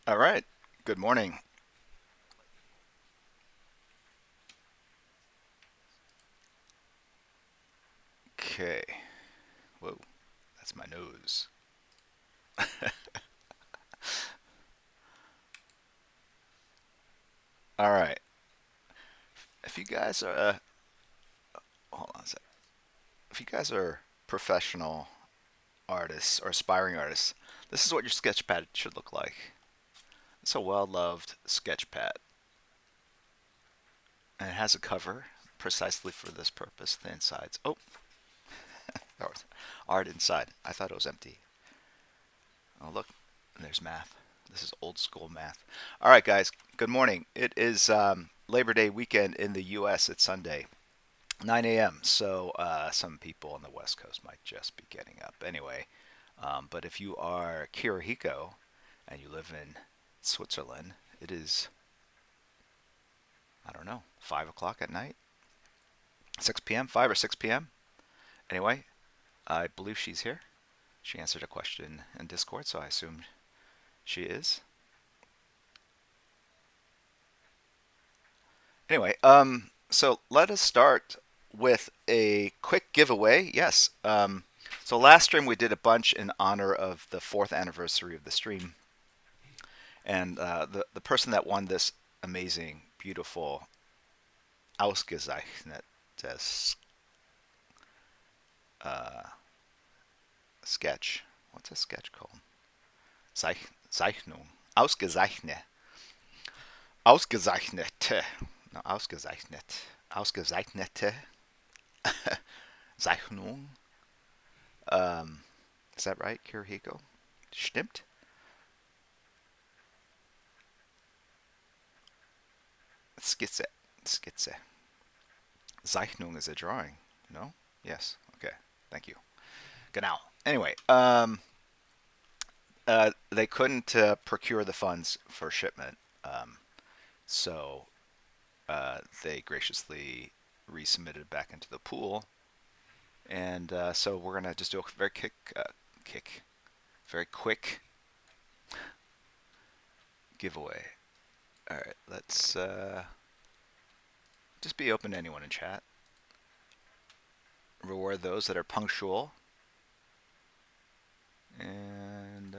All right. Good morning. Okay. Whoa, that's my nose. All right. If you guys are, hold on a sec. If you guys are professional artists or aspiring artists, this is what your sketch pad should look like. It's a well-loved sketch pad, and it has a cover precisely for this purpose. The insides. Oh, there was art inside. I thought it was empty. Oh, look, there's math. This is old school math. All right, guys. Good morning. It is Labor Day weekend in the U.S. It's Sunday. 9 a.m. So some people on the West Coast might just be getting up anyway. But if you are Kirihiko and you live in Switzerland, it is, I don't know, 5 o'clock at night? 6 p.m.? 5 or 6 p.m.? Anyway, I believe she's here. She answered a question in Discord, so I assume she is. Anyway, so let us start with a quick giveaway. Yes. So last stream we did a bunch in honor of the fourth anniversary of the stream, and the person that won this amazing, beautiful ausgezeichnetes uh, sketch. What's a sketch called? Zeichnung. Ausgezeichnet. Ausgezeichnete. No, ausgezeichnet. Ausgezeichnete Zeichnung. Um, is that right, Kirihiko? Stimmt? Skizze. Skizze. Zeichnung is a drawing. No? Yes. Okay. Thank you. Genau. Anyway, they couldn't procure the funds for shipment, so they graciously resubmitted back into the pool, and so we're gonna just do a very very quick giveaway. All right, let's just be open to anyone in chat. Reward those that are punctual, and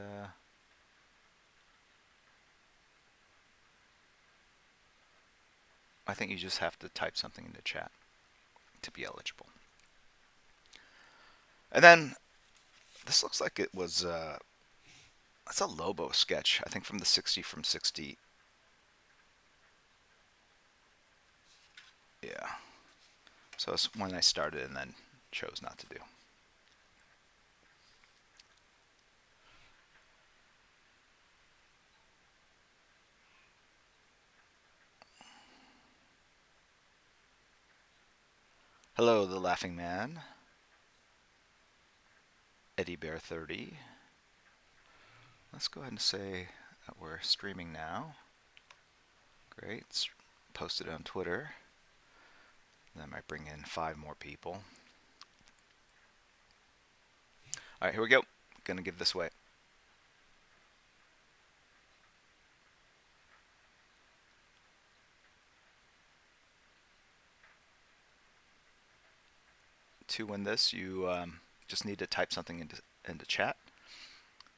I think you just have to type something in the chat to be eligible. And then this looks like it was that's a Lobo sketch, I think from the 60 from 60. Yeah. So it's one I started and then chose not to do. Hello, the Laughing Man. Eddie Bear 30. Let's go ahead and say that we're streaming now. Great. It's posted on Twitter. That might bring in 5 more people. All right, here we go. Gonna give this away. To win this, you just need to type something into chat.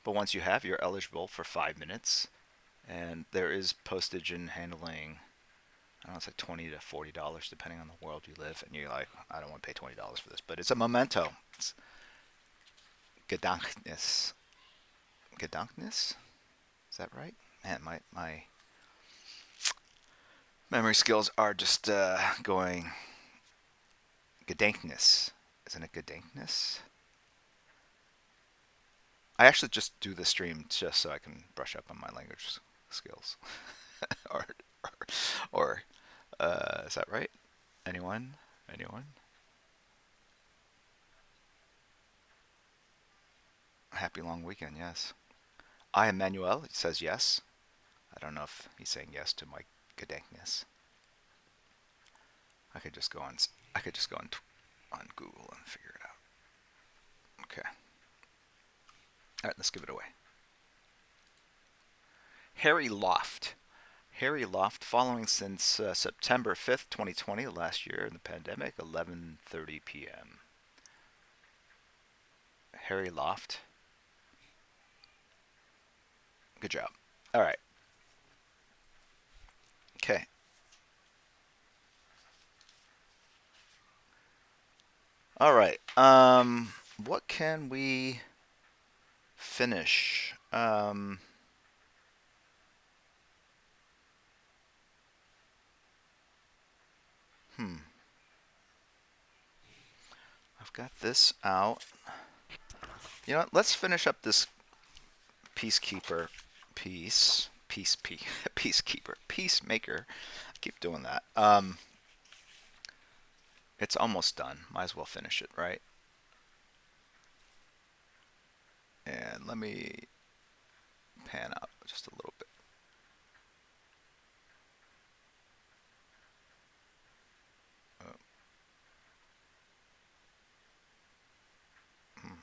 But once you have, you're eligible for 5 minutes. And there is postage and handling. I don't know, it's like $20 to $40 depending on the world you live. And you're like, I don't want to pay $20 for this, but it's a memento. It's Gedanknis. Gedanknis? Is that right? Man, my memory skills are just going Gedanknis. Isn't it Gedanknis? I actually just do the stream just so I can brush up on my language skills. or, or is that right? Anyone? Anyone? Happy long weekend, yes. I am Manuel. He says yes. I don't know if he's saying yes to my Gedanknis. I could just go on. I could just go on Google and figure it out. Okay. All right, let's give it away. Harry Loft. Harry Loft, following since September 5th, 2020, last year in the pandemic, 11:30 p.m. Harry Loft. Good job. All right. Okay. All right. What can we finish? Hmm. I've got this out. You know what? Let's finish up this Peacekeeper Peacekeeper, Peacemaker. I keep doing that. It's almost done. Might as well finish it, right? And let me pan out just a little bit. Oh, hmm.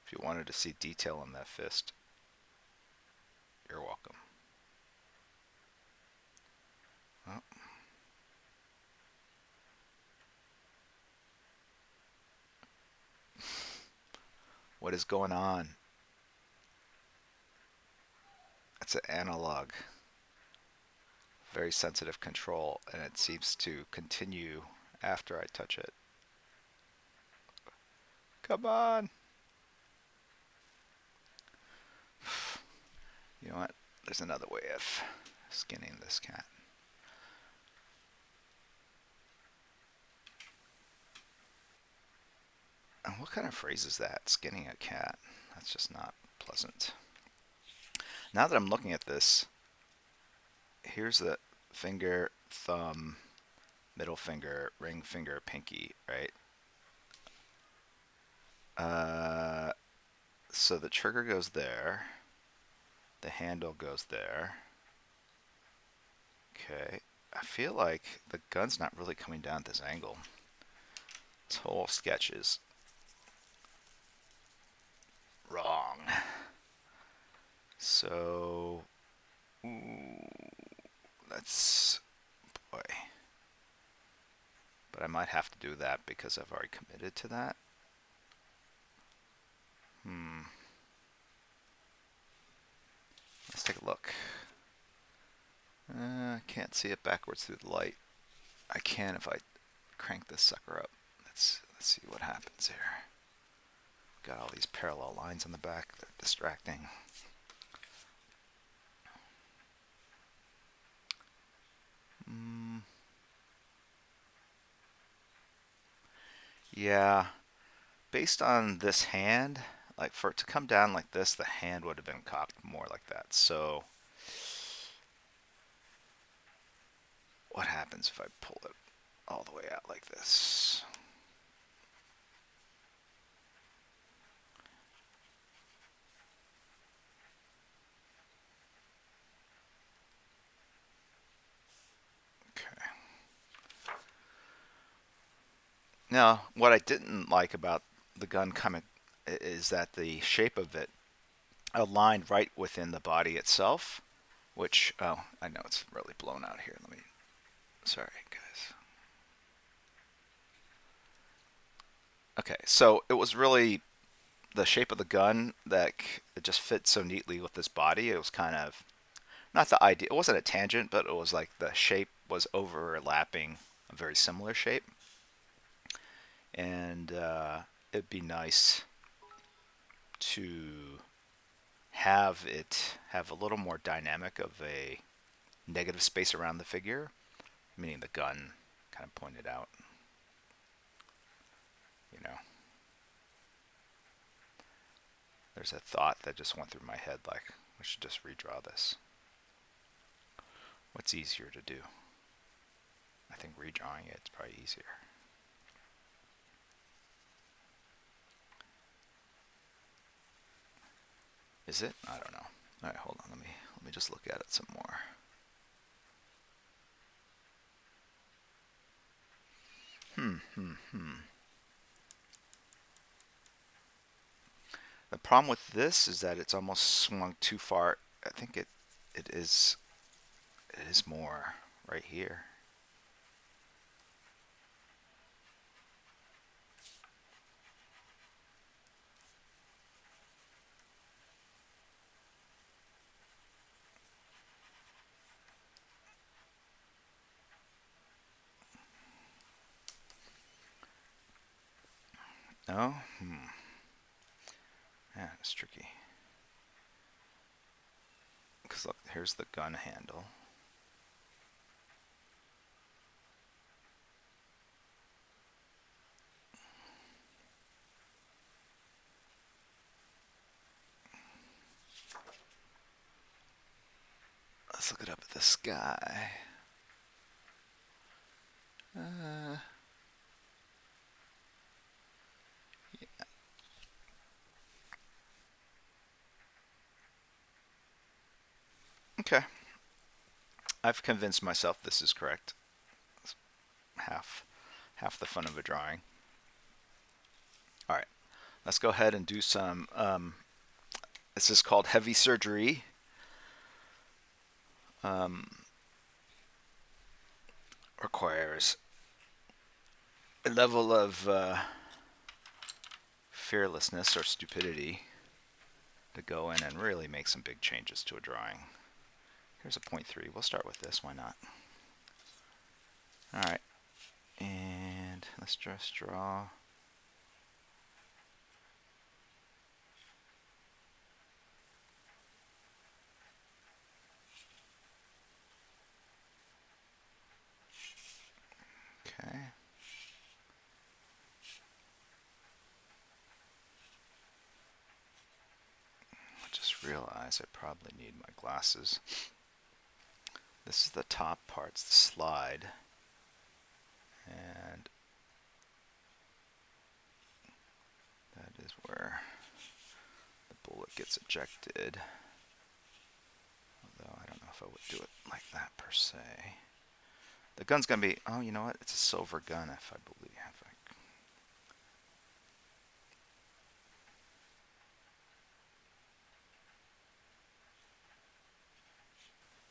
If you wanted to see detail on that fist, you're welcome. Oh, what is going on? It's an analog, very sensitive control, and it seems to continue after I touch it. Come on. You know what? There's another way of skinning this cat. And what kind of phrase is that? Skinning a cat. That's just not pleasant. Now that I'm looking at this, here's the finger, thumb, middle finger, ring finger, pinky, right? Uh, so the trigger goes there. The handle goes there. Okay. I feel like the gun's not really coming down at this angle. This whole sketch is wrong. So, ooh, that's, boy. But I might have to do that because I've already committed to that. Let's take a look. I can't see it backwards through the light. I can if I crank this sucker up. Let's see what happens here. Got all these parallel lines on the back. They're distracting. Yeah, based on this hand, like for it to come down like this, the hand would have been cocked more like that. So what happens if I pull it all the way out like this? Okay. Now, what I didn't like about the gun coming is that the shape of it aligned right within the body itself, which, oh, I know it's really blown out here. Let me, sorry, guys. Okay, so it was really the shape of the gun that it just fit so neatly with this body. It was kind of not the idea. It wasn't a tangent, but it was like the shape was overlapping a very similar shape, and it'd be nice to have it have a little more dynamic of a negative space around the figure, meaning the gun kind of pointed out. You know, there's a thought that just went through my head like, we should just redraw this. What's easier to do? I think redrawing it's probably easier. Is it? I don't know. All right, hold on. Let me just look at it some more. The problem with this is that it's almost swung too far I think it is more right here. No? Yeah, it's tricky. Because look, here's the gun handle. Let's look it up at the sky. Yeah. Okay. I've convinced myself this is correct. It's half the fun of a drawing. All right. Let's go ahead and do some. This is called heavy surgery. Requires a level of fearlessness or stupidity to go in and really make some big changes to a drawing. Here's a 0.3. We'll start with this. Why not? All right. And let's just draw. Okay. I just realized I probably need my glasses. This is the top parts, the slide. And that is where the bullet gets ejected. Although I don't know if I would do it like that per se. The gun's gonna be, oh, you know what? It's a silver gun if I believe.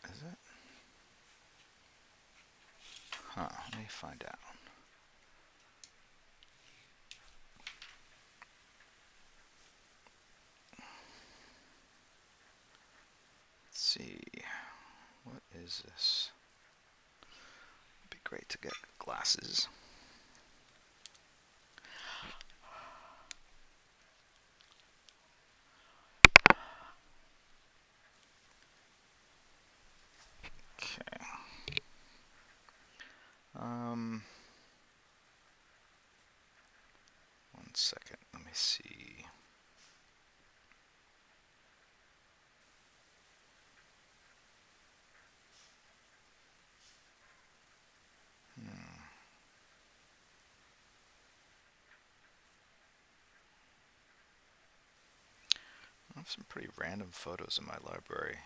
Is it? Huh, let me find out. Let's see. What is this? It'd be great to get glasses. Okay. One second. Let me see. I have some pretty random photos in my library.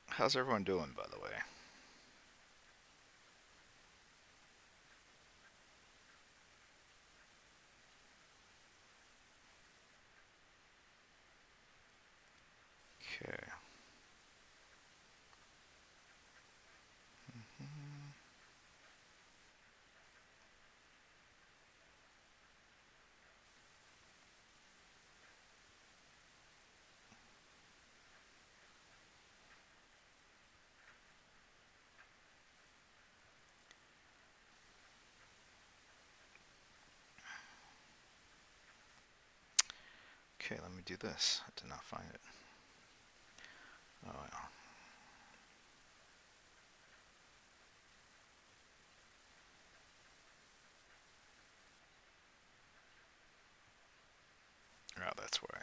How's everyone doing, by the way? Okay. Okay, let me do this. I did not find it. Oh, well. Oh, that's why.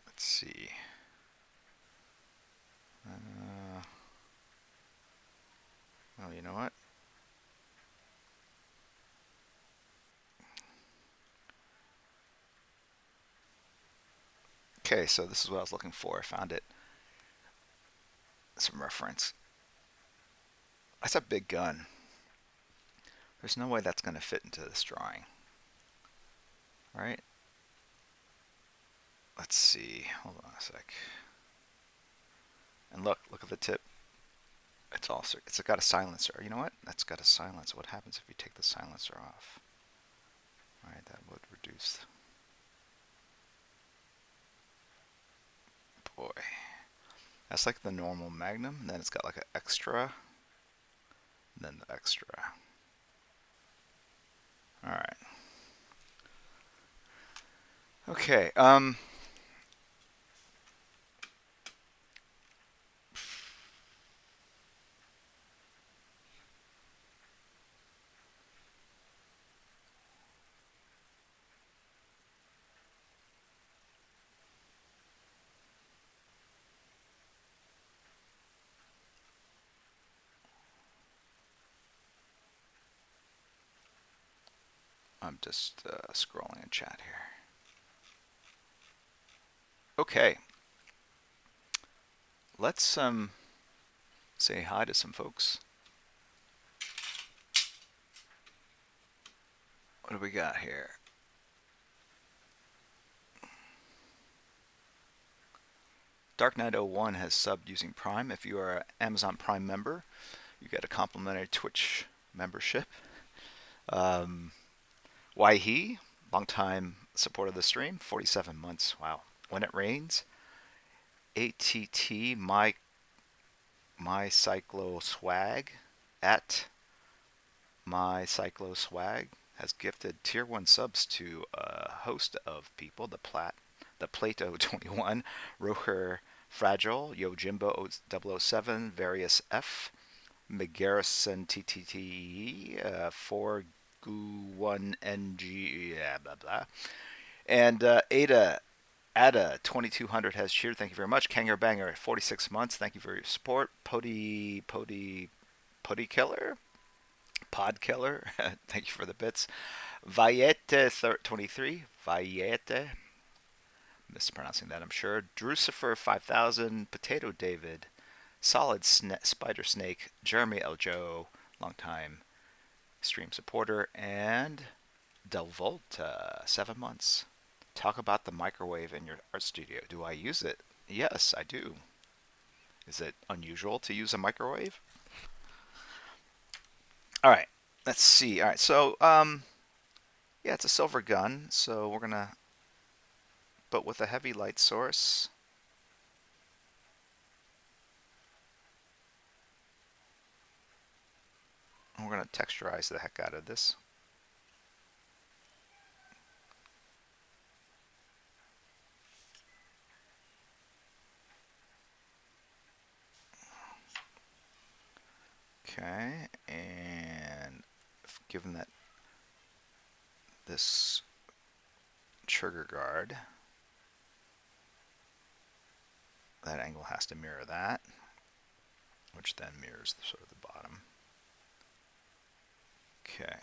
Let's see. Oh, you know what? Okay, so this is what I was looking for. I found it. Some reference. That's a big gun. There's no way that's going to fit into this drawing. All right. Let's see. Hold on a sec. And look at the tip. It's got a silencer. You know what? That's got a silencer. What happens if you take the silencer off? All right, that would reduce. Boy, that's like the normal Magnum. And then it's got like an extra. And then the extra. All right. Okay. I'm just scrolling in chat here. Okay. Let's say hi to some folks. What do we got here? Dark Knight 01 has subbed using Prime. If you are an Amazon Prime member, you get a complimentary Twitch membership. Why he? Longtime supporter of the stream, 47 months. Wow. When it rains, ATT my Cyclo Swag at my Cyclo Swag has gifted tier 1 subs to a host of people, the Plato 21, Roher Fragile, Yojimbo 007, Various F, McGarrison TTT, 4Gu1NG, blah blah. And Ada 2200 has cheered. Thank you very much. Kanger Banger 46 months. Thank you for your support. Putty Killer. Pod Killer. Thank you for the bits. Vayete 23. Vayete. Mispronouncing that, I'm sure. Drucifer 5000. Potato David. Solid Spider Snake. Jeremy L. Joe. Longtime stream supporter. And Del Volta 7 months. Talk about the microwave in your art studio. Do I use it? Yes, I do. Is it unusual to use a microwave? All right, let's see. All right, so yeah, it's a silver gun. So we're gonna, but with a heavy light source. We're gonna texturize the heck out of this. Okay, and given that this trigger guard, that angle has to mirror that, which then mirrors the sort of the bottom. Okay.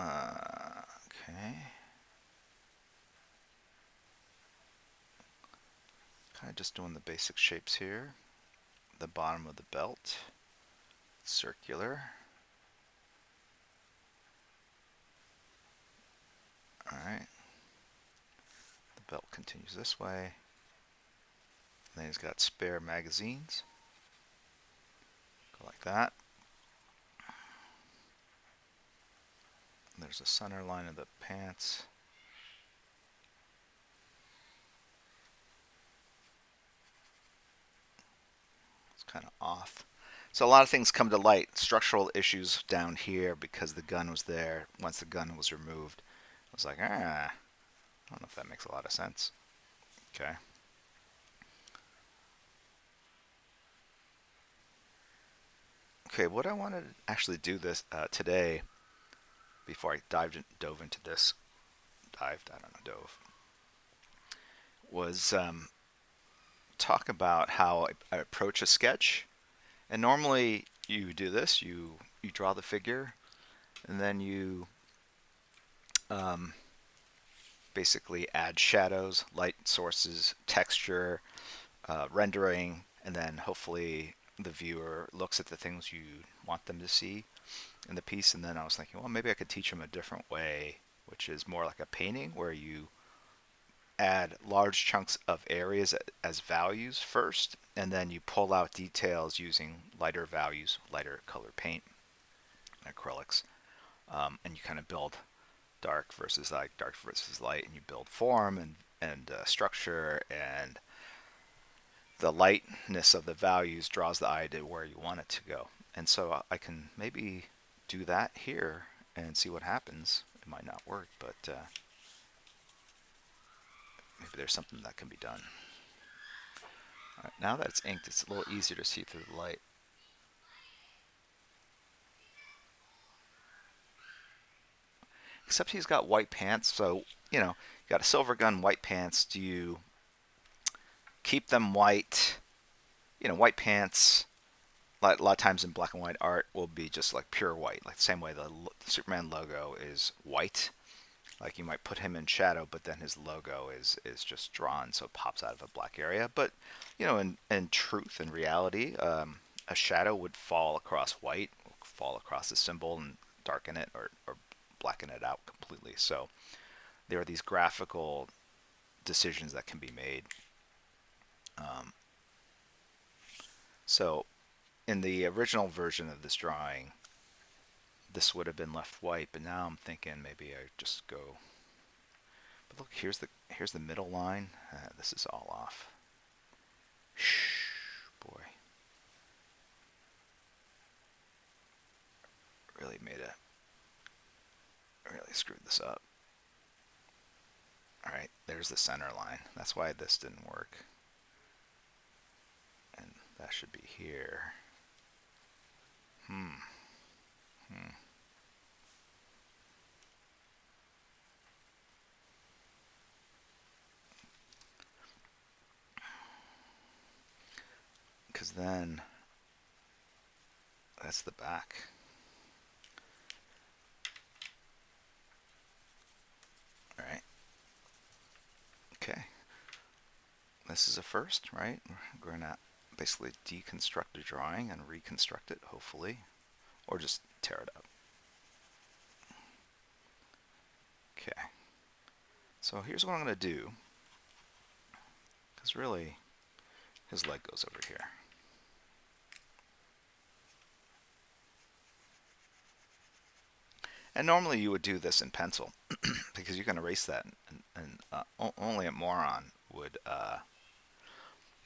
Okay. Kind of just doing the basic shapes here. The bottom of the belt, circular. Alright. The belt continues this way. Then he's got spare magazines. Go like that. There's a center line of the pants. It's kind of off. So a lot of things come to light. Structural issues down here because the gun was there. Once the gun was removed, I was like, I don't know if that makes a lot of sense. Okay. Okay, what I wanted to actually do this today, before I dove into this, dove, was talk about how I approach a sketch. And normally you do this, you draw the figure, and then you um, basically add shadows, light sources, texture, rendering, and then hopefully the viewer looks at the things you want them to see in the piece. And then I was thinking, well, maybe I could teach them a different way, which is more like a painting where you add large chunks of areas as values first, and then you pull out details using lighter values, lighter color paint, and acrylics, and you kind of build dark versus light, and you build form and structure, and the lightness of the values draws the eye to where you want it to go. And so I can maybe do that here and see what happens. It might not work, but maybe there's something that can be done. All right, now that it's inked, it's a little easier to see through the light. Except he's got white pants, so, you know, you got a silver gun, white pants. Do you keep them white? You know, white pants, a lot of times in black and white art, will be just like pure white, like the same way the Superman logo is white. Like you might put him in shadow, but then his logo is just drawn, so it pops out of a black area. But you know, in truth and reality, a shadow would fall across white, fall across the symbol, and darken it or blacken it out completely. So there are these graphical decisions that can be made. Um, so in the original version of this drawing, this would have been left white, but now I'm thinking maybe I just go. But look, here's the middle line. This is all off. Shh, boy, really screwed this up. All right, there's the center line. That's why this didn't work. And that should be here. Hmm. Because then that's the back. All right. Okay. This is a first, right? We're going to basically deconstruct a drawing and reconstruct it, hopefully, or just tear it up. Okay. So here's what I'm going to do, because really his leg goes over here. And normally you would do this in pencil because you can erase that, and only a moron would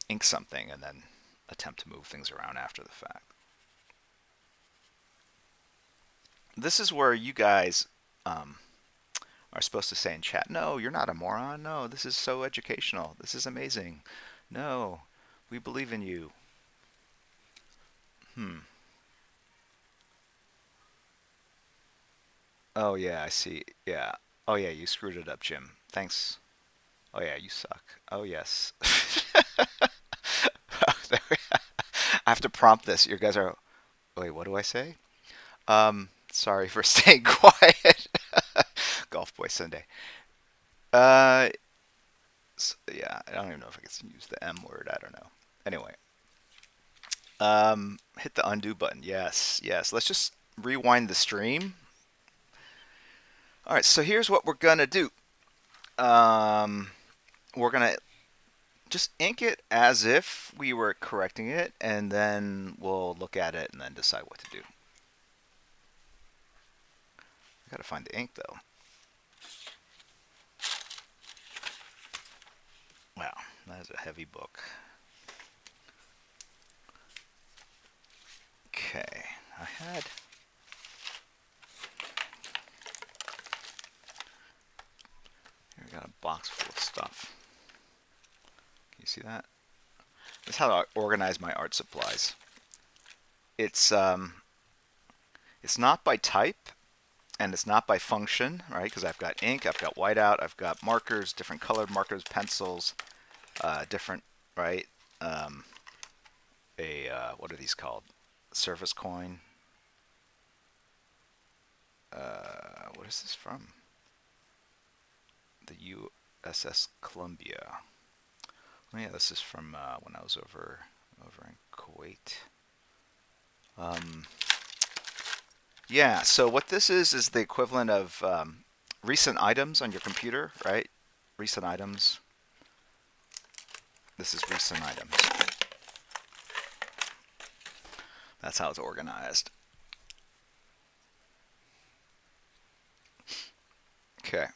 ink something and then attempt to move things around after the fact. This is where you guys are supposed to say in chat, no, you're not a moron. No, this is so educational. This is amazing. No, we believe in you. Oh, yeah, I see. Yeah. Oh, yeah, you screwed it up, Jim. Thanks. Oh, yeah, you suck. Oh, yes. I have to prompt this. You guys are. Wait, what do I say? Sorry for staying quiet. Golf Boy Sunday. Uh, yeah, I don't even know if I can use the M word. I don't know. Anyway, hit the undo button. Yes, yes. Let's just rewind the stream. All right, so here's what we're gonna do. We're gonna just ink it as if we were correcting it, and then we'll look at it and then decide what to do. I gotta find the ink though. Wow, that is a heavy book. Okay, I had. Here we got a box full of stuff. Can you see that? That's how I organize my art supplies. It's not by type, and it's not by function, right? Because I've got ink, I've got whiteout, I've got markers, different colored markers, pencils, different, right? What are these called? Surface coin. What is this from? The USS Columbia. Oh yeah, this is from when I was over in Kuwait. Um, yeah. So what this is the equivalent of recent items on your computer, right? Recent items. This is recent items. That's how it's organized. Okay.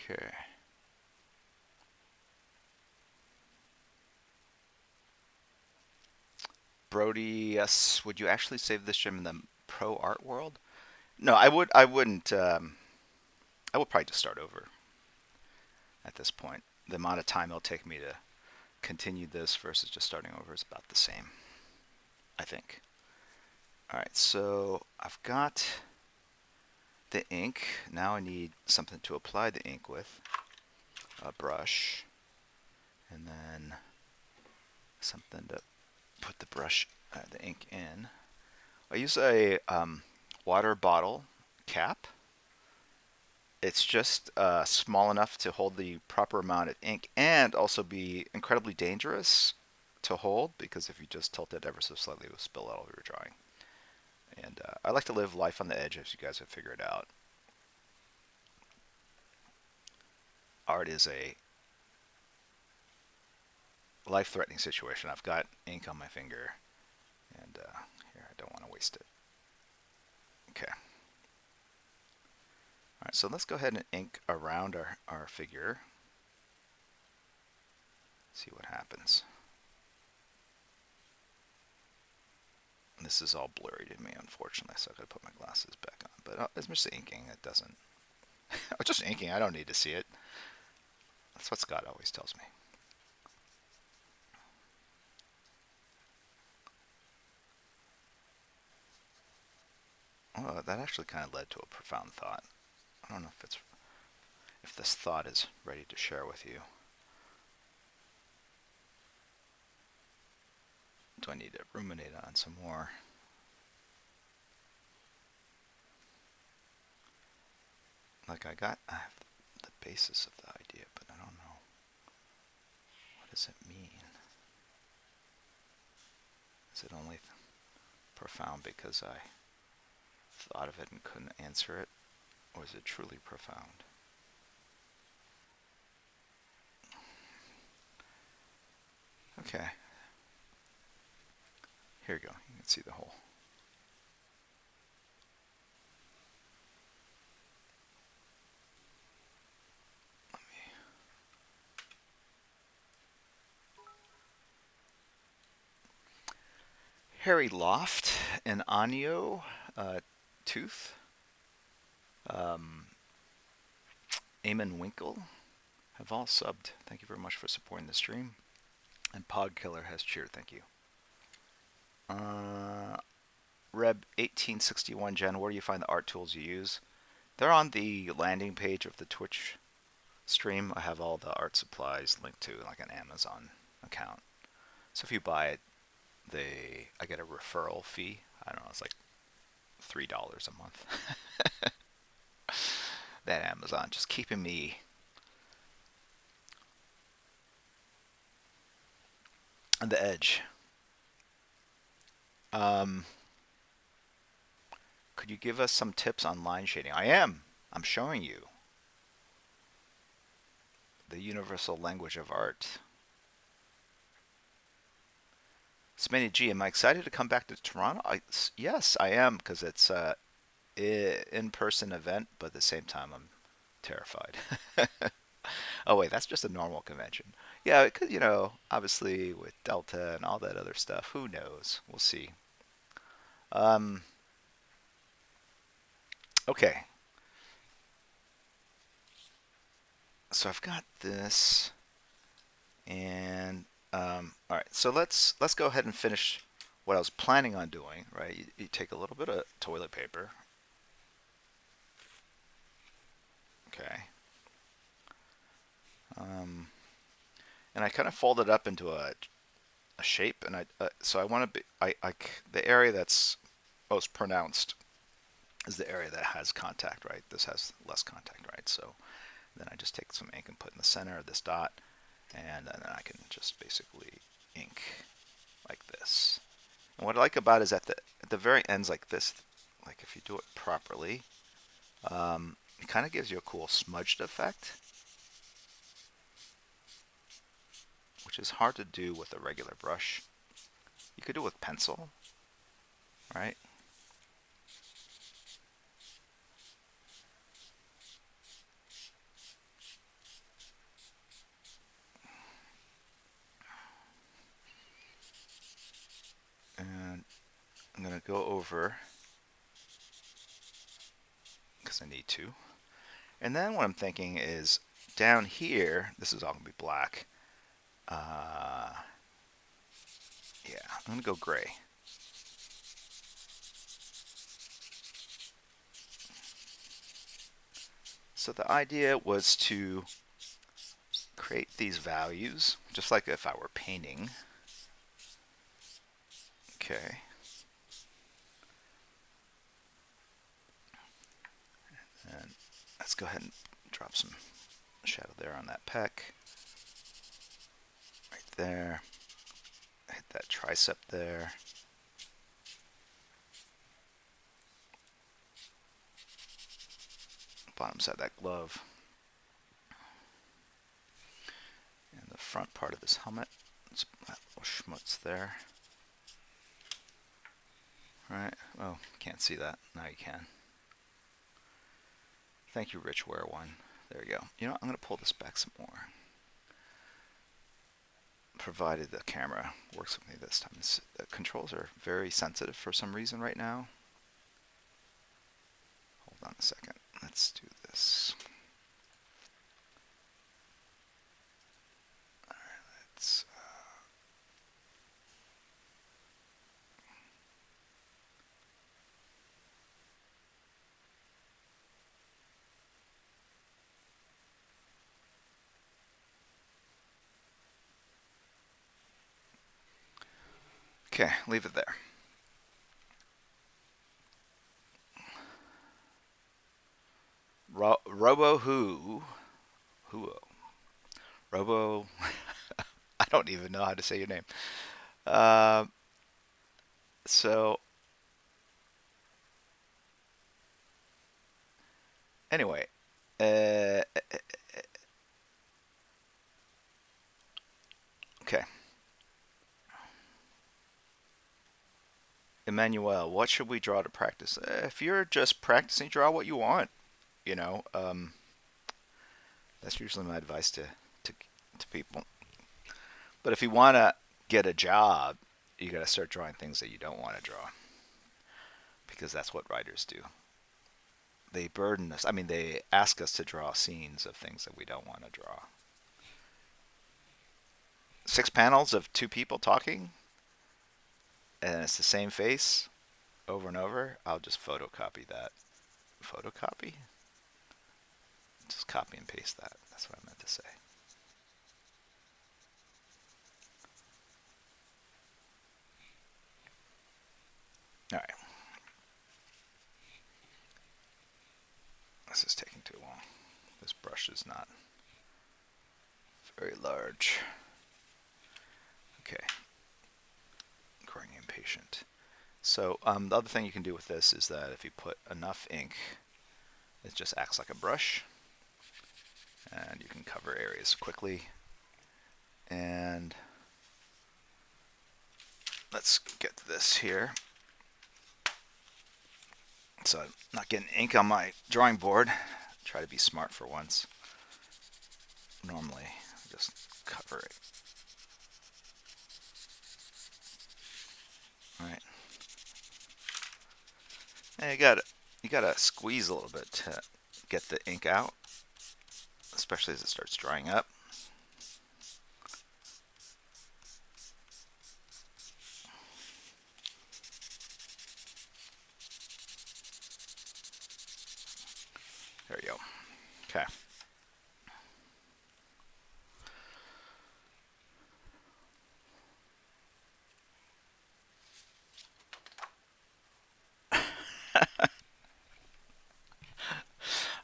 Okay. Brody, yes. Would you actually save this gem in the pro art world? No, I would. I wouldn't. I would probably just start over at this point. The amount of time it'll take me to continue this versus just starting over is about the same, I think. All right, so I've got the ink. Now I need something to apply the ink with. A brush, and then something to put the brush, the ink in. I use a water bottle cap. It's just small enough to hold the proper amount of ink and also be incredibly dangerous to hold because if you just tilt it ever so slightly, it will spill out all of your drawing. And I like to live life on the edge, as you guys have figured out. Art is a life-threatening situation. I've got ink on my finger, and here, I don't want to waste it. Okay. All right, so let's go ahead and ink around our figure. See what happens. This is all blurry to me, unfortunately, so I've got to put my glasses back on. But it's just inking. It doesn't... oh, just inking. I don't need to see it. That's what Scott always tells me. Well, that actually kind of led to a profound thought. I don't know if this thought is ready to share with you. Do I need to ruminate on some more? Like I have the basis of the idea, but I don't know. What does it mean? Is it only profound because I thought of it and couldn't answer it? Or is it truly profound? Okay. Here you go. You can see the hole. Harry Loft and Anio Tooth. Eamon Winkle have all subbed. Thank you very much for supporting the stream. And Podkiller has cheered. Thank you. Reb 1861 Jen, where do you find the art tools you use? They're on the landing page of the Twitch stream. I have all the art supplies linked to like an Amazon account. So if you buy it, I get a referral fee. I don't know, it's like $3 a month. That Amazon just keeping me on the edge. Could you give us some tips on line shading? I'm showing you the universal language of art. Smitty G, am I excited to come back to Toronto? Yes, I am, because it's an in-person event, but at the same time, I'm terrified. Oh, wait, that's just a normal convention. Yeah, because, obviously with Delta and all that other stuff, who knows? We'll see. Okay. So I've got this, and all right. So let's go ahead and finish what I was planning on doing, right? You take a little bit of toilet paper, okay, um, and I kind of fold it up into a shape, and so I want to be the area that's most pronounced is the area that has contact, right? This has less contact, right? So then I just take some ink and put in the center of this dot, and then I can just basically ink like this. And what I like about it is at the very ends like this, like if you do it properly, it kind of gives you a cool smudged effect, which is hard to do with a regular brush. You could do it with pencil, right? And I'm going to go over because I need to. And then what I'm thinking is down here, this is all going to be black. Yeah, I'm going to go gray. So the idea was to create these values, just like if I were painting. Okay. And let's go ahead and drop some shadow there on that pec. Right there. Hit that tricep there. Bottom side of that glove. And the front part of this helmet. It's that little schmutz there. Right. Oh, can't see that. Now you can. Thank you, Richware One. There you go. You know what? I'm going to pull this back some more. Provided the camera works with me this time. The controls are very sensitive for some reason right now. Hold on a second. Let's do this. All right, let's. Okay, leave it there. Robo Who. Robo. I don't even know how to say your name. Uh, so, anyway. Okay. Emmanuel, what should we draw to practice? If you're just practicing, draw what you want. You know, that's usually my advice to, to people. But if you want to get a job, you got to start drawing things that you don't want to draw, because that's what writers do. They burden us. I mean, they ask us to draw scenes of things that we don't want to draw. 6 panels of 2 people talking, and it's the same face over and over. I'll just photocopy that. Photocopy? Just copy and paste that. That's what I meant to say. All right. This is taking too long. This brush is not very large. Okay. Growing impatient. So the other thing you can do with this is that if you put enough ink, it just acts like a brush, and you can cover areas quickly. And let's get this here. So I'm not getting ink on my drawing board. Try to be smart for once. Normally, just cover it. All right. And you gotta squeeze a little bit to get the ink out, especially as it starts drying up.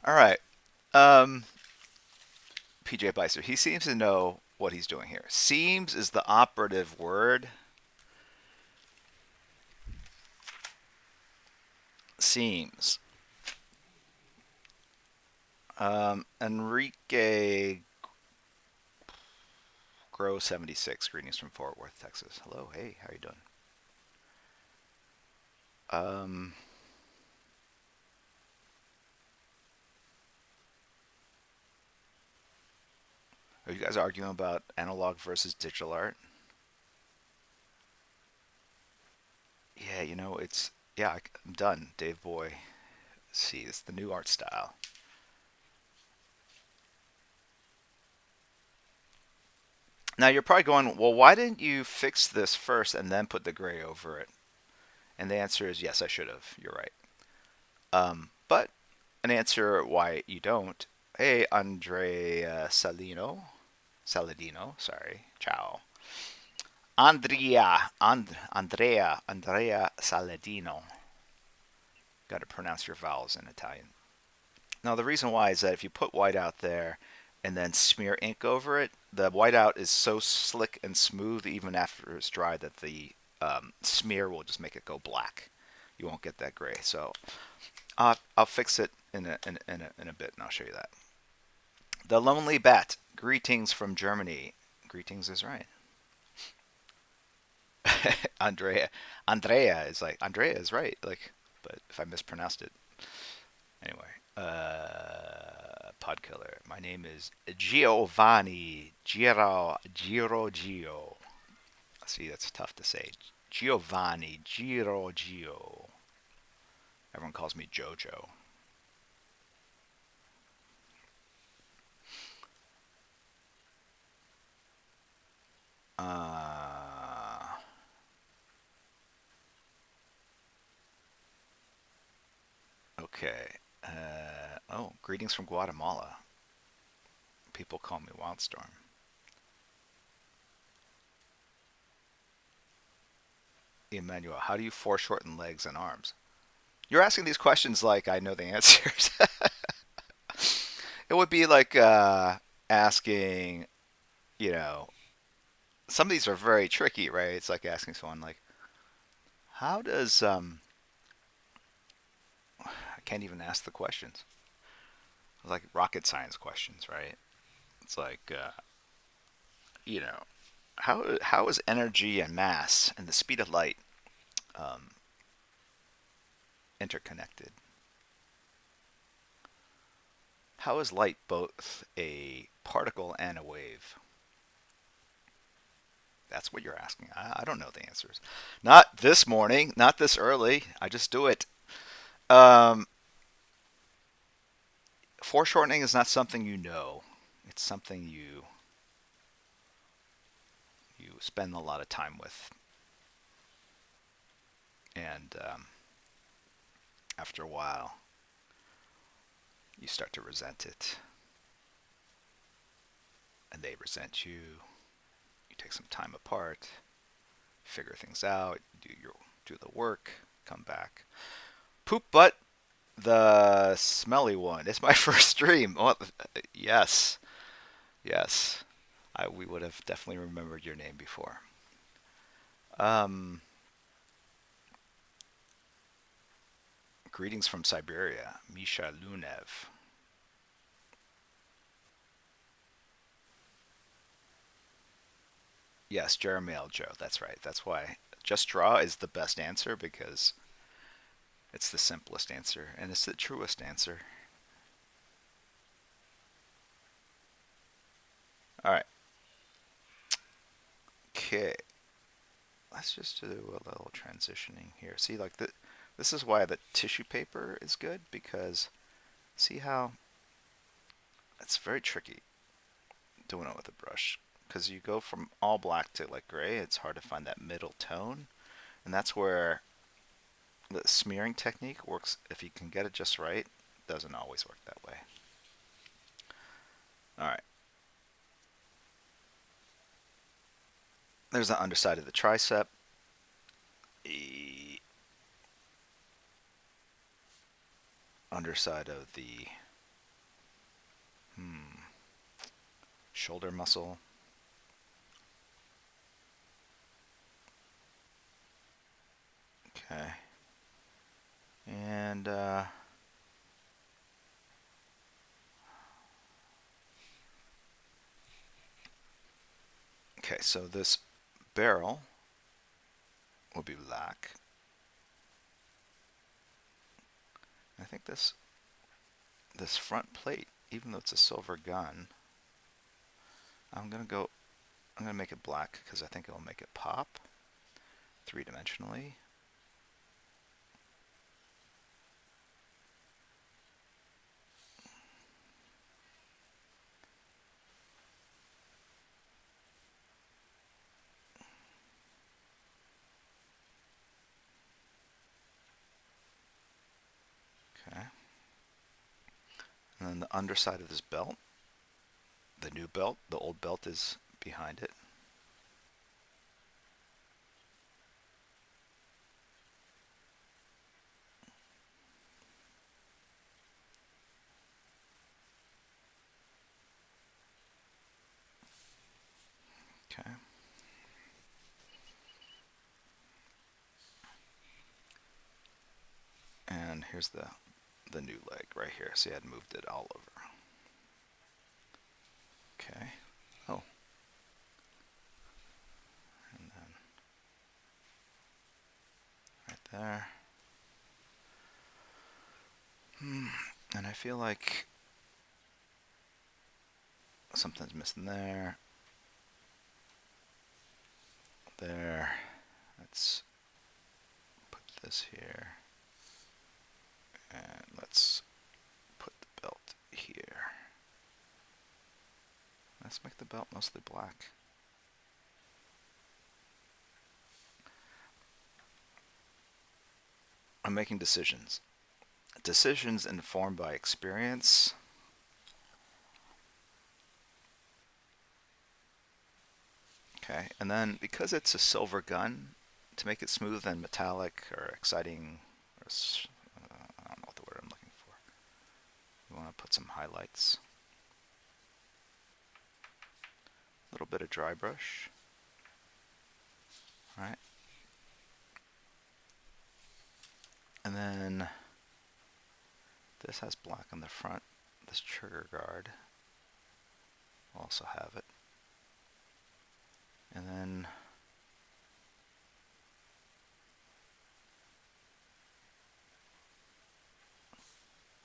All right. Um, PJ Bicer, he seems to know what he's doing here. Seems is the operative word. Seems. Enrique Grow 76. Greetings from Fort Worth, Texas. Hello. Hey, how you doing? Um, are you guys arguing about analog versus digital art? Yeah, it's yeah. I'm done, Dave Boy. See, it's the new art style. Now you're probably going, well, why didn't you fix this first and then put the gray over it? And the answer is yes, I should have. You're right. But an answer why you don't. Hey, Andrea Saladino, sorry, ciao. Andrea Saladino. Got to pronounce your vowels in Italian. Now, the reason why is that if you put white out there and then smear ink over it, the whiteout is so slick and smooth even after it's dry that the smear will just make it go black. You won't get that gray. So I'll fix it in a bit, and I'll show you that. The Lonely Bat. Greetings from Germany. Greetings is right. Andrea. Andrea is right. Like, but if I mispronounced it, anyway. Pod killer. My name is Giovanni Giro. See, that's tough to say. Giovanni Giro. Everyone calls me Jojo. Uh, okay. Oh, greetings from Guatemala. People call me Wildstorm. Emmanuel, how do you foreshorten legs and arms? You're asking these questions like I know the answers. It would be like asking, you know, some of these are very tricky, right? It's like asking someone like, how does I can't even ask the questions. Like rocket science questions, right? It's like, you know, how is energy and mass and the speed of light um, interconnected? How is light both a particle and a wave? That's what you're asking. I don't know the answers. Not this morning, not this early. I just do it. Um, Foreshortening is not something you know. It's something you spend a lot of time with, and after a while, you start to resent it, and they resent you. You take some time apart, figure things out, do the work, come back. Poop butt, the smelly one. It's my first stream. Oh, yes, yes. We would have definitely remembered your name before. Um, Greetings from Siberia, Misha Lunev. Yes, Jeremy L. Joe. That's right. That's why just draw is the best answer because it's the simplest answer and it's the truest answer. All right. Okay. Let's just do a little transitioning here. See, like this is why the tissue paper is good because see how it's very tricky doing it with a brush because you go from all black to like gray. It's hard to find that middle tone, and that's where the smearing technique works. If you can get it just right, it doesn't always work that way. All right. There's the underside of the tricep. The underside of the Shoulder muscle. Okay. And okay, so this barrel will be black. I think this front plate, even though it's a silver gun, I'm gonna make it black because I think it'll make it pop three-dimensionally. Okay. And then the underside of this belt, the new belt, the old belt is behind it. Okay. And here's the new leg right here. See, I'd moved it all over. Okay. Oh. And then right there. And I feel like something's missing there. There. Let's put this here. And let's put the belt here. Let's make the belt mostly black. I'm making decisions. Decisions informed by experience. Okay, and then because it's a silver gun, to make it smooth and metallic or exciting, or I don't know what the word I'm looking for. We want to put some highlights. A little bit of dry brush. All right. And then this has black on the front. This trigger guard will also have it. And then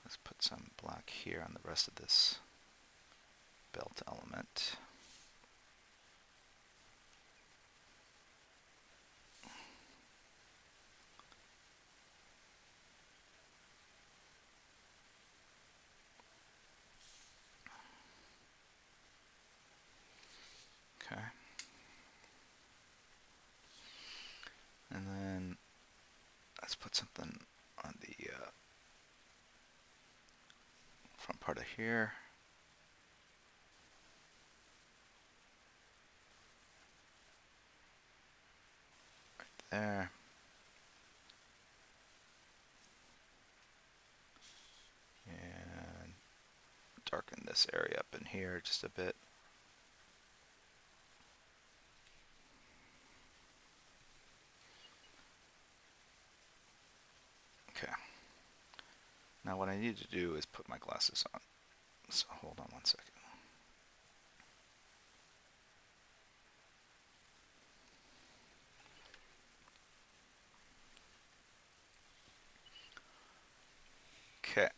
let's put some black here on the rest of this belt element. Okay. And then let's put something on the front part of here. Right there. And darken this area up in here just a bit. Okay. Now what I need to do is put my glasses on. So hold on one second. Okay.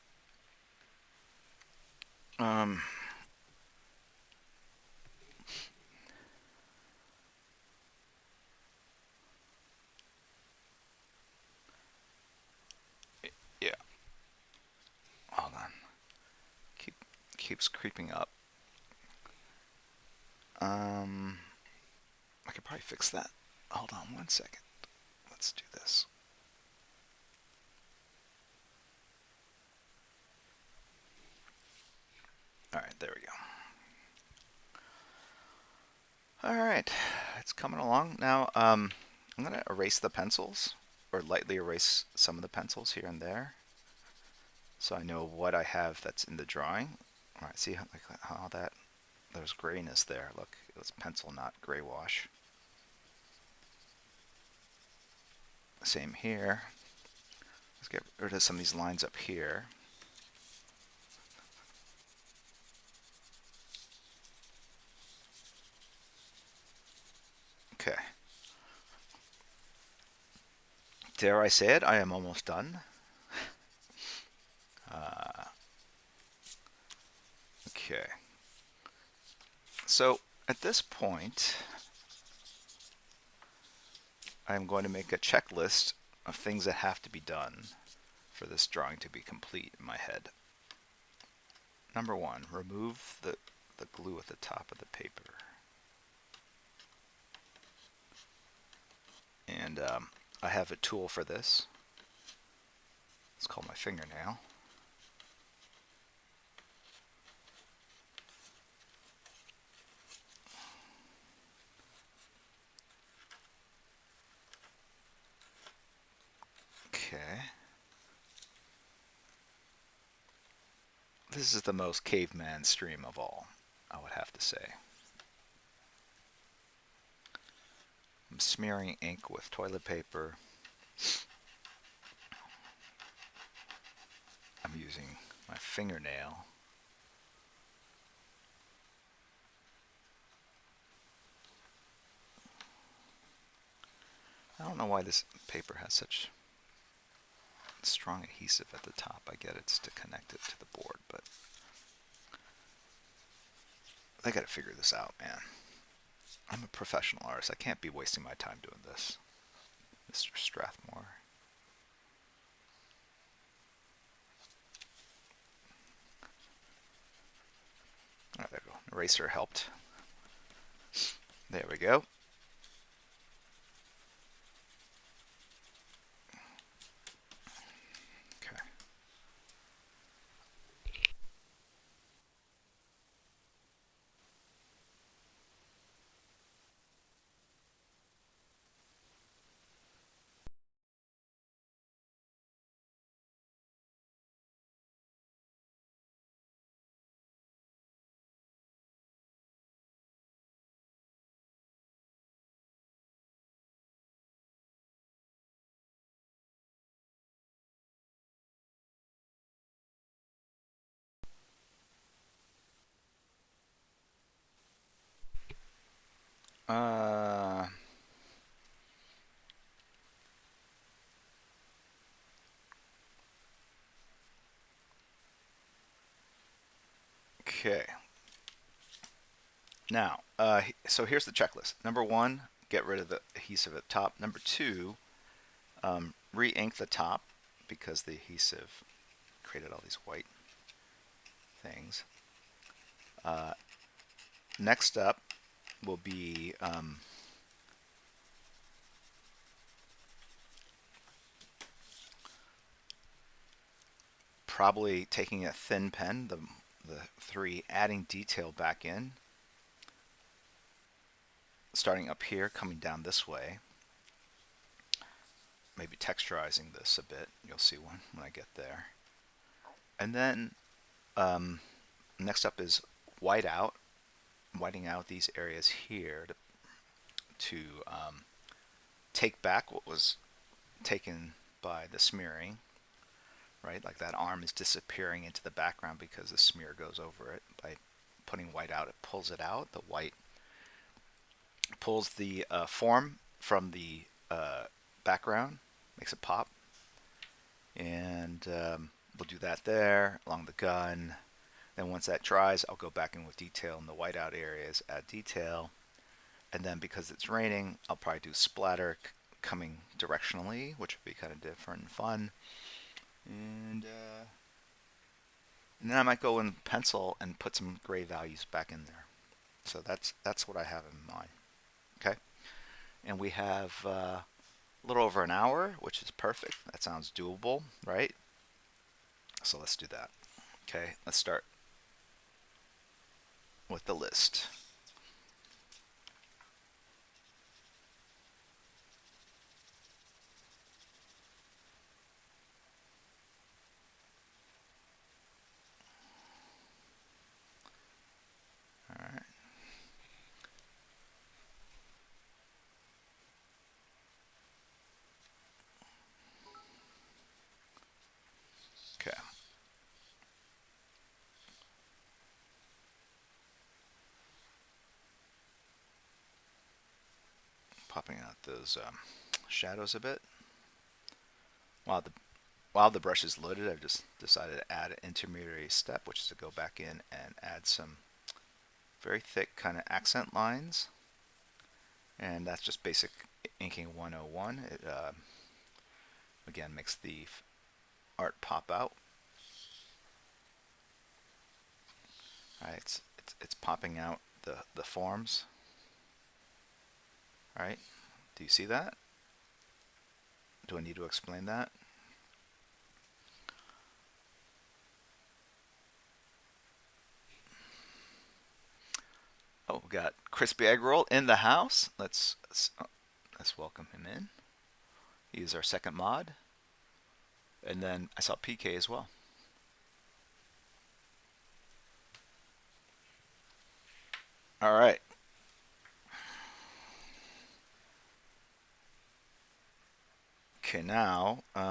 Yeah. Hold on. Keeps creeping up. I could probably fix that. Hold on one second. Let's do this. All right, there we go. All right, it's coming along. Now, I'm going to erase the pencils, or lightly erase some of the pencils here and there, so I know what I have that's in the drawing. All right, see how that there's grayness there. Look, it was pencil, not gray wash. Same here. Let's get rid of some of these lines up here. Okay. Dare I say it, I am almost done. Okay. So at this point, I'm going to make a checklist of things that have to be done for this drawing to be complete in my head. Number one, remove the glue at the top of the paper. And I have a tool for this. It's called my fingernail. Okay. This is the most caveman stream of all, I would have to say. I'm smearing ink with toilet paper. I'm using my fingernail. I don't know why this paper has such strong adhesive at the top. I get it's to connect it to the board, but I gotta figure this out, man. I'm a professional artist. I can't be wasting my time doing this, Mr. Strathmore. All right, there we go. Eraser helped. There we go. Okay. Uh, okay. Now, so here's the checklist. Number one, get rid of the adhesive at the top. Number two, re-ink the top because the adhesive created all these white things. Next up will be probably taking a thin pen, the three, adding detail back in, starting up here, coming down this way, maybe texturizing this a bit. You'll see when I get there. And then next up is whiting out these areas here to take back what was taken by the smearing, right? Like that arm is disappearing into the background because the smear goes over it. By putting white out, it pulls it out. The white pulls the form from the background, makes it pop. And we'll do that there along the gun. Then once that dries, I'll go back in with detail in the whiteout areas, add detail. And then because it's raining, I'll probably do splatter coming directionally, which would be kind of different and fun. And then I might go in pencil and put some gray values back in there. So that's what I have in mind. Okay, and we have a little over an hour, which is perfect. That sounds doable, right? So let's do that. Okay, let's start with the list. popping out those shadows a bit. While the brush is loaded, I've just decided to add an intermediary step, which is to go back in and add some very thick kind of accent lines. And that's just basic inking 101. It again makes the art pop out. All right, it's popping out the forms. All right, do you see that? Do I need to explain that? Oh, we got Crispy Egg Roll in the house. Let's welcome him in. He is our second mod. And then I saw PK as well. All right. Okay, now, what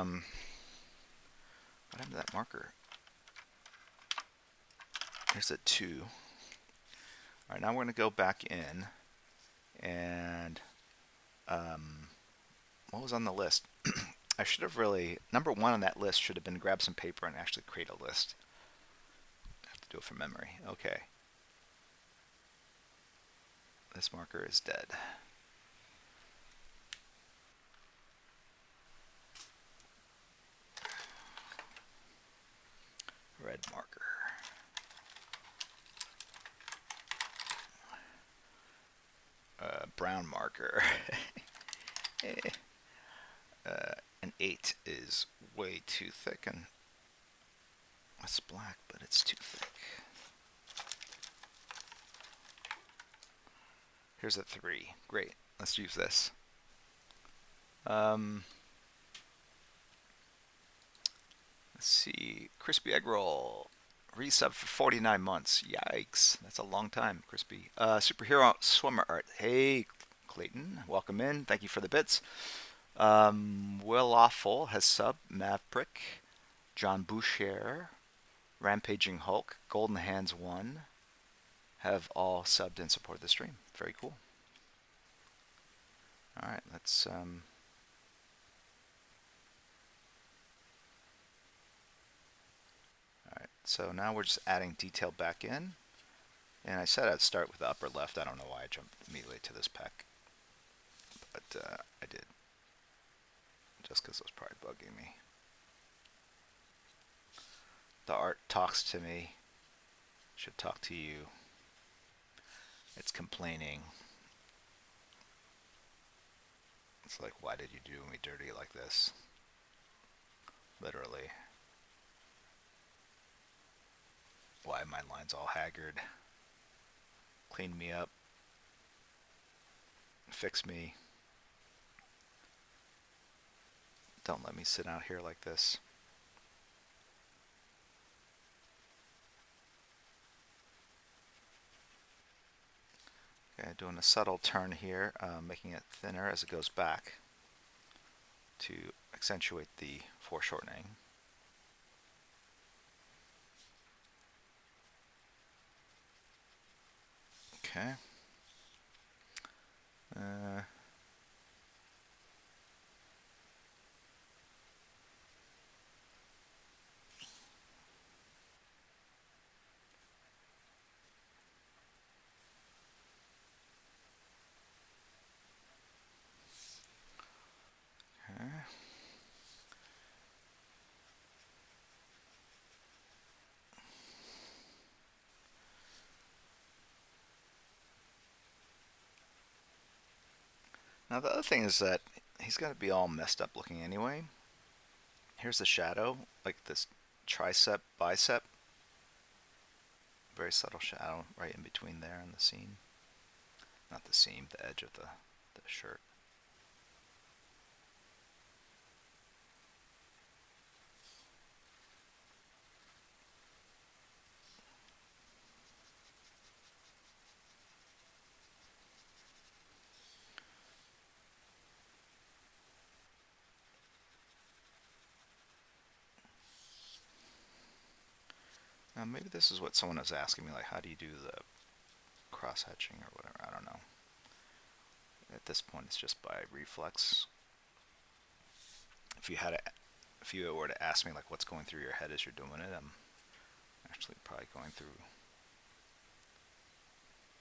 happened to that marker? There's a 2. All right, now we're going to go back in and what was on the list? I should have really, number 1 on that list should have been grab some paper and actually create a list. I have to do it from memory. Okay. This marker is dead. Red marker. Brown marker. An 8 is way too thick, and it's black, but it's too thick. Here's a 3. Great. Let's use this. Let's see. Crispy Egg Roll. Resub for 49 months. Yikes. That's a long time, Crispy. Superhero Swimmer Art. Hey, Clayton. Welcome in. Thank you for the bits. Will Lawful has sub. Maverick. John Boucher. Rampaging Hulk. Golden Hands 1. Have all subbed and supported the stream. Very cool. All right, let's all right, so now we're just adding detail back in. And I said I'd start with the upper left. I don't know why I jumped immediately to this peck. But I did. Just because it was probably bugging me. The art talks to me. Should talk to you. It's complaining. It's like, why did you do me dirty like this? Literally. Why are my lines all haggard? Clean me up. Fix me. Don't let me sit out here like this. Okay, doing a subtle turn here, making it thinner as it goes back to accentuate the foreshortening. Okay. Now the other thing is that he's got to be all messed up looking anyway. Here's the shadow, like this tricep, bicep. Very subtle shadow right in between there and the seam. Not the seam, the edge of the shirt. Now maybe this is what someone was asking me, like how do you do the cross hatching or whatever, I don't know. At this point, it's just by reflex. If you had a, if you were to ask me like what's going through your head as you're doing it, I'm actually probably going through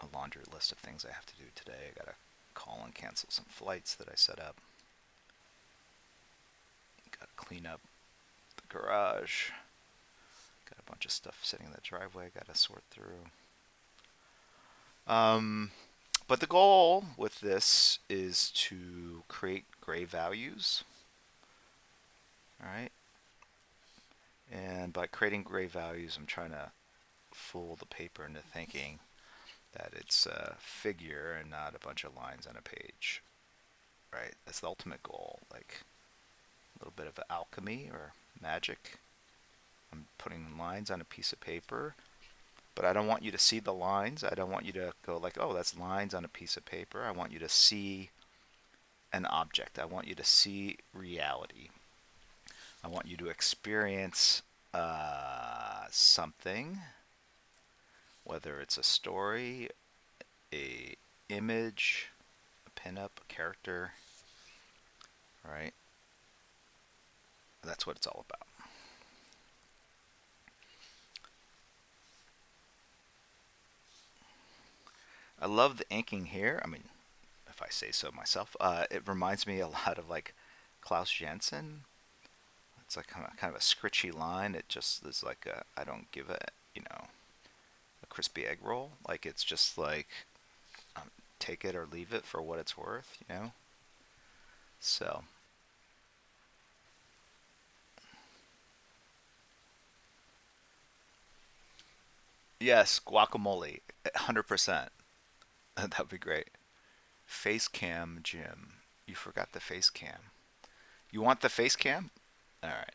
a laundry list of things I have to do today. I gotta call and cancel some flights that I set up. Gotta clean up the garage. Got a bunch of stuff sitting in the driveway. Gotta sort through. But the goal with this is to create gray values. All right. And by creating gray values, I'm trying to fool the paper into thinking that it's a figure and not a bunch of lines on a page. Right? That's the ultimate goal. Like a little bit of alchemy or magic. I'm putting lines on a piece of paper, but I don't want you to see the lines. I don't want you to go like, oh, that's lines on a piece of paper. I want you to see an object. I want you to see reality. I want you to experience something, whether it's a story, a image, a pinup, a character, right? That's what it's all about. I love the inking here. I mean, if I say so myself, it reminds me a lot of like Klaus Janson. It's like kind of a scritchy line. It just is like I don't give a a crispy egg roll. Like it's just like take it or leave it for what it's worth. So yes, guacamole, 100%. That would be great. Face cam, Jim. You forgot the face cam. You want the face cam? All right,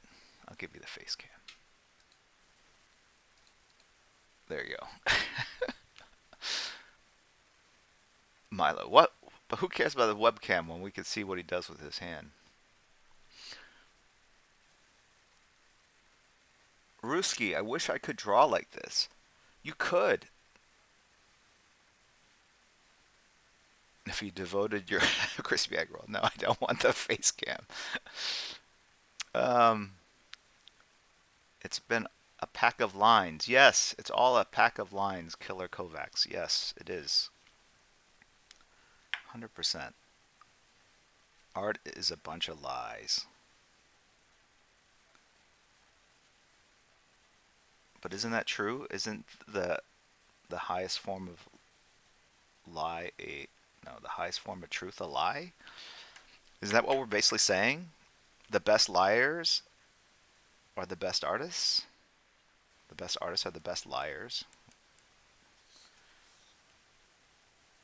I'll give you the face cam. There you go. Milo, what? But who cares about the webcam when we can see what he does with his hand? Ruski, I wish I could draw like this. You could if you devoted your crispy egg roll. No, I don't want the face cam. Um, it's been a pack of lines. Yes, it's all a pack of lines, Killer Kovacs. Yes, it is. 100%. Art is a bunch of lies. But isn't that true? Isn't the highest form of lie a no, the highest form of truth a lie? Is that what we're basically saying? The best liars are the best artists? The best artists are the best liars?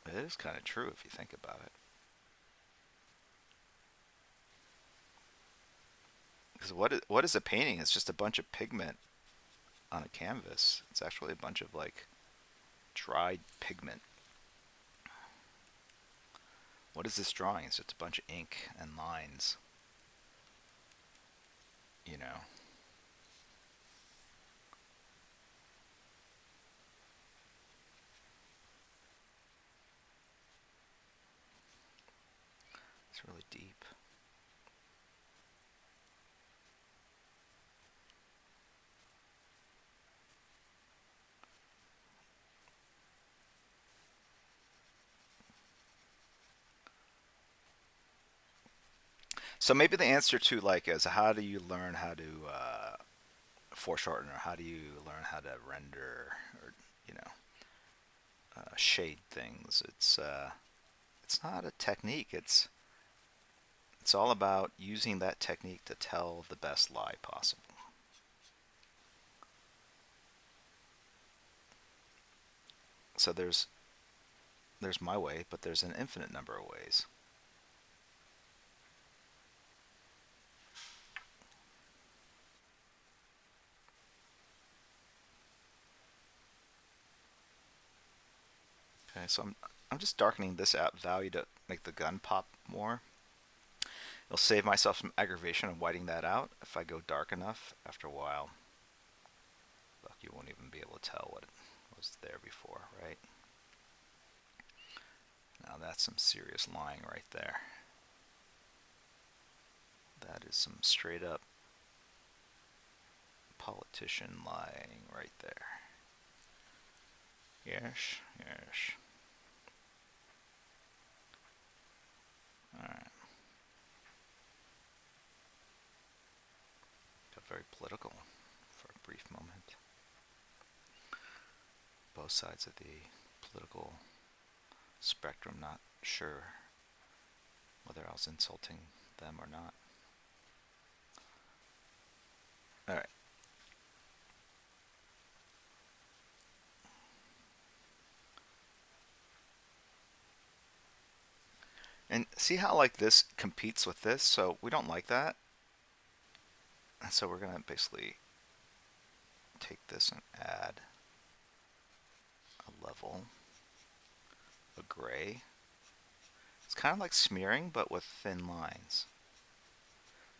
It is kind of true if you think about it. Because what is a painting? It's just a bunch of pigment on a canvas. It's actually a bunch of like dried pigment. What is this drawing? It's just a bunch of ink and lines. You know, it's really deep. So maybe the answer to like is how do you learn how to foreshorten, or how do you learn how to render, or you know shade things? It's not a technique. It's all about using that technique to tell the best lie possible. So there's my way, but there's an infinite number of ways. Okay, so I'm just darkening this out value to make the gun pop more. It'll save myself some aggravation of whiting that out. If I go dark enough, after a while, look, you won't even be able to tell what was there before, right? Now that's some serious lying right there. That is some straight up politician lying right there. Yes, yes. Alright. Got very political for a brief moment. Both sides of the political spectrum, not sure whether I was insulting them or not. Alright. And see how like this competes with this? So we don't like that. And so we're going to basically take this and add a level, a gray. It's kind of like smearing, but with thin lines.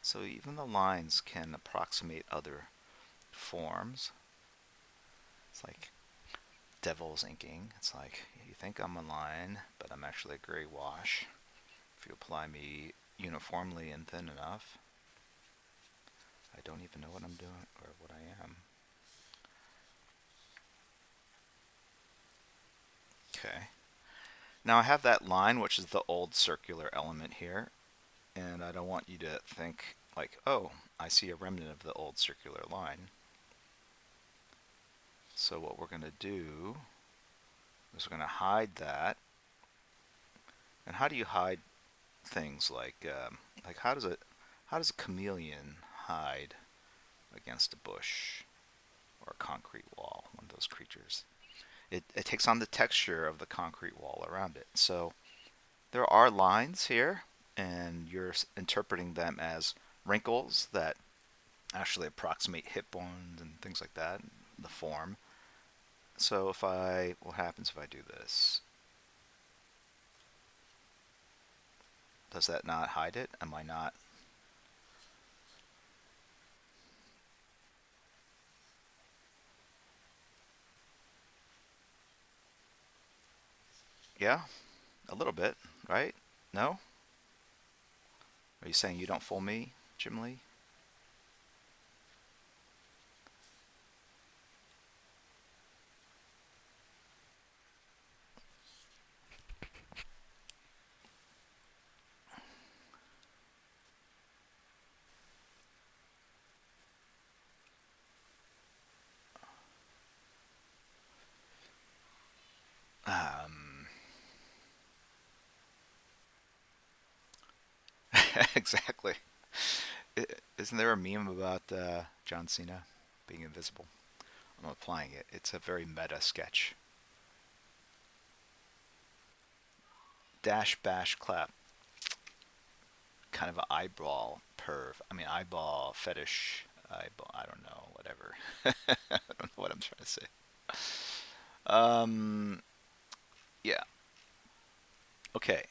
So even the lines can approximate other forms. It's like devil's inking. It's like, you think I'm a line, but I'm actually a gray wash. If you apply me uniformly and thin enough, I don't even know what I'm doing or what I am. Okay. Now I have that line, which is the old circular element here, and I don't want you to think like, oh, I see a remnant of the old circular line. So what we're going to do is we're going to hide that. And how do you hide things like how does a chameleon hide against a bush or a concrete wall, one of those creatures? It takes on the texture of the concrete wall around it. So there are lines here, and you're interpreting them as wrinkles that actually approximate hip bones and things like that, the form. So what happens if I do this? Does that not hide it? Am I not? Yeah, a little bit, right? No? Are you saying you don't fool me, Jim Lee? Um, exactly. Isn't there a meme about John Cena being invisible? I'm applying it. It's a very meta sketch. Dash, bash, clap. Kind of an eyeball perv. I mean, eyeball fetish. Eyeball. I don't know. Whatever. I don't know what I'm trying to say. Um. Yeah. Okay.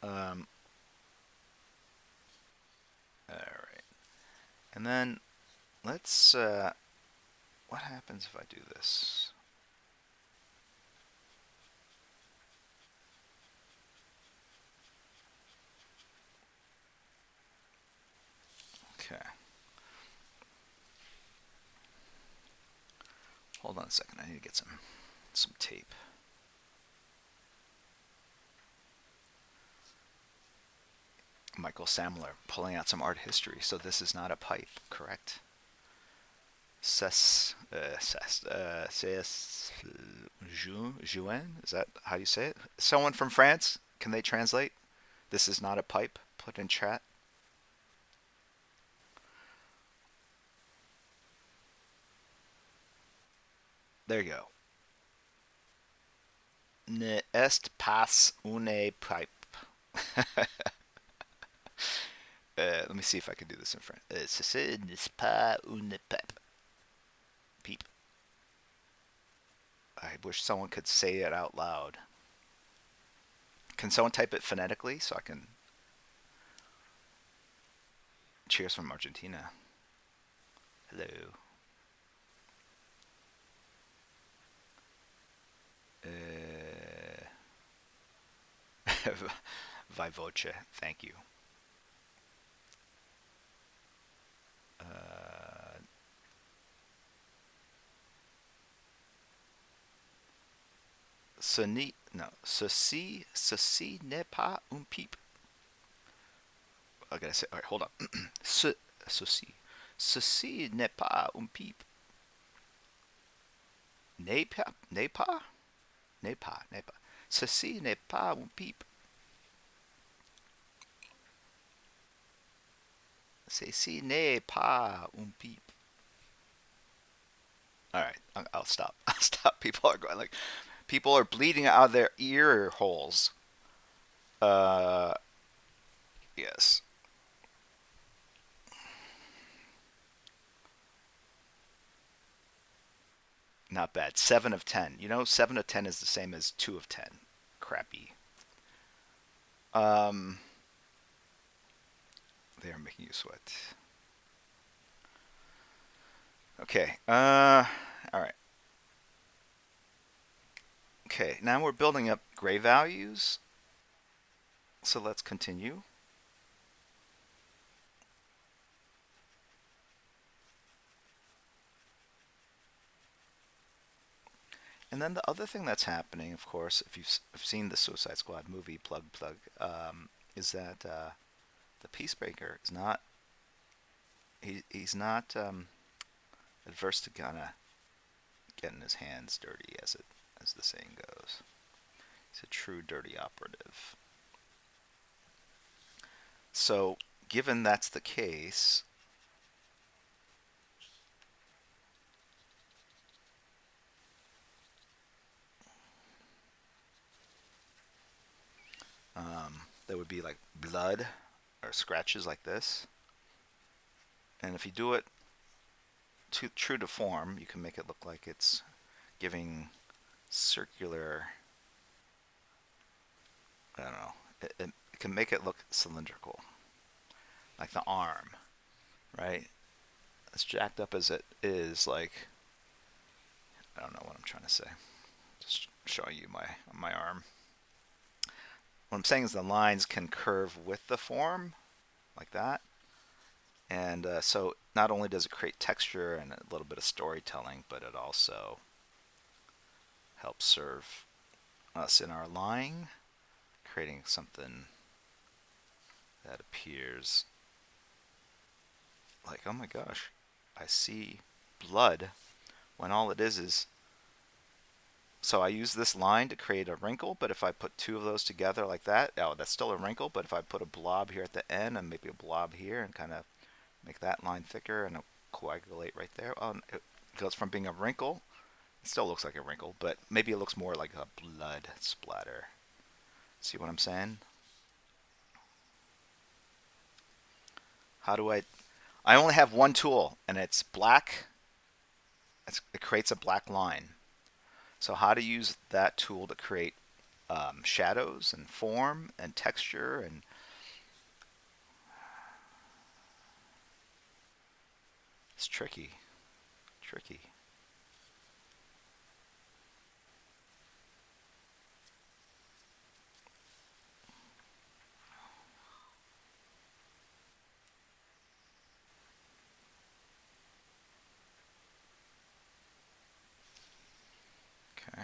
Um. All right. And then let's. What happens if I do this? Okay. Hold on a second. I need to get some tape. Michael Samler pulling out some art history. So this is not a pipe, correct? Juin? Is that how you say it? Someone from France? Can they translate? This is not a pipe. Put in chat. There you go. Ne est pas une pipe. Let me see if I can do this in French. Ceci n'est pas une pipe. Peep. I wish someone could say it out loud. Can someone type it phonetically so I can? Cheers from Argentina. Hello. Vivoce, thank you. Uh, no, ceci n'est pas un pipe. I gotta say, all right, hold on. Ceci, ceci n'est pas un pipe. N'est pas, n'est pas, n'est pas, n'est pas. Ceci n'est pas un pipe. Ceci n'est pas un pipe. All right, I'll stop. I'll stop. People are going like, people are bleeding out of their ear holes. Uh, yes, not bad. 7 of 10. You know, 7 of 10 is the same as 2 of 10. Crappy. Um, they are making you sweat. Okay. All right. Okay. Now we're building up gray values. So let's continue. And then the other thing that's happening, of course, if you've seen the Suicide Squad movie, plug, is that the Peacemaker is not he's not adverse to kind of getting his hands dirty, as the saying goes. He's a true dirty operative. So, given that's the case, there would be like blood or scratches like this. And if you do it true to form, you can make it look like it's giving circular. I don't know. It can make it look cylindrical, like the arm, right? As jacked up as it is, like, I don't know what I'm trying to say. Just showing you my arm. What I'm saying is the lines can curve with the form, like that. And so not only does it create texture and a little bit of storytelling, but it also helps serve us in our line, creating something that appears like, oh my gosh, I see blood, when all it is. So I use this line to create a wrinkle, but if I put two of those together like that, oh, that's still a wrinkle. But if I put a blob here at the end and maybe a blob here and kind of make that line thicker and it'll coagulate right there, it goes from being a wrinkle, it still looks like a wrinkle, but maybe it looks more like a blood splatter. See what I'm saying? How do I only have one tool, and it's black. It creates a black line. So how to use that tool to create shadows and form and texture, and it's tricky. Okay.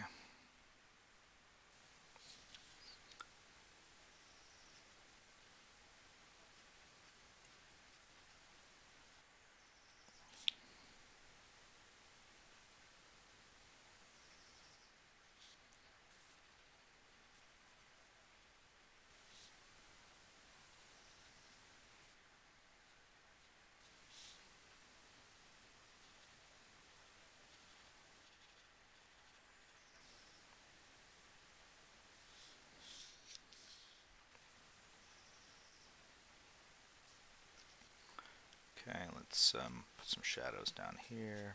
Okay, let's put some shadows down here.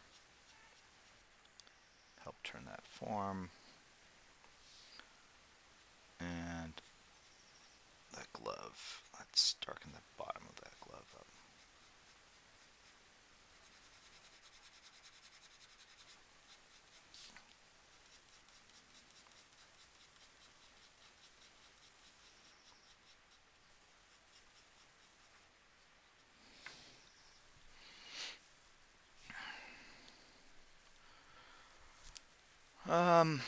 Help turn that form. And that glove. Let's darken the bottom of that glove up. Um,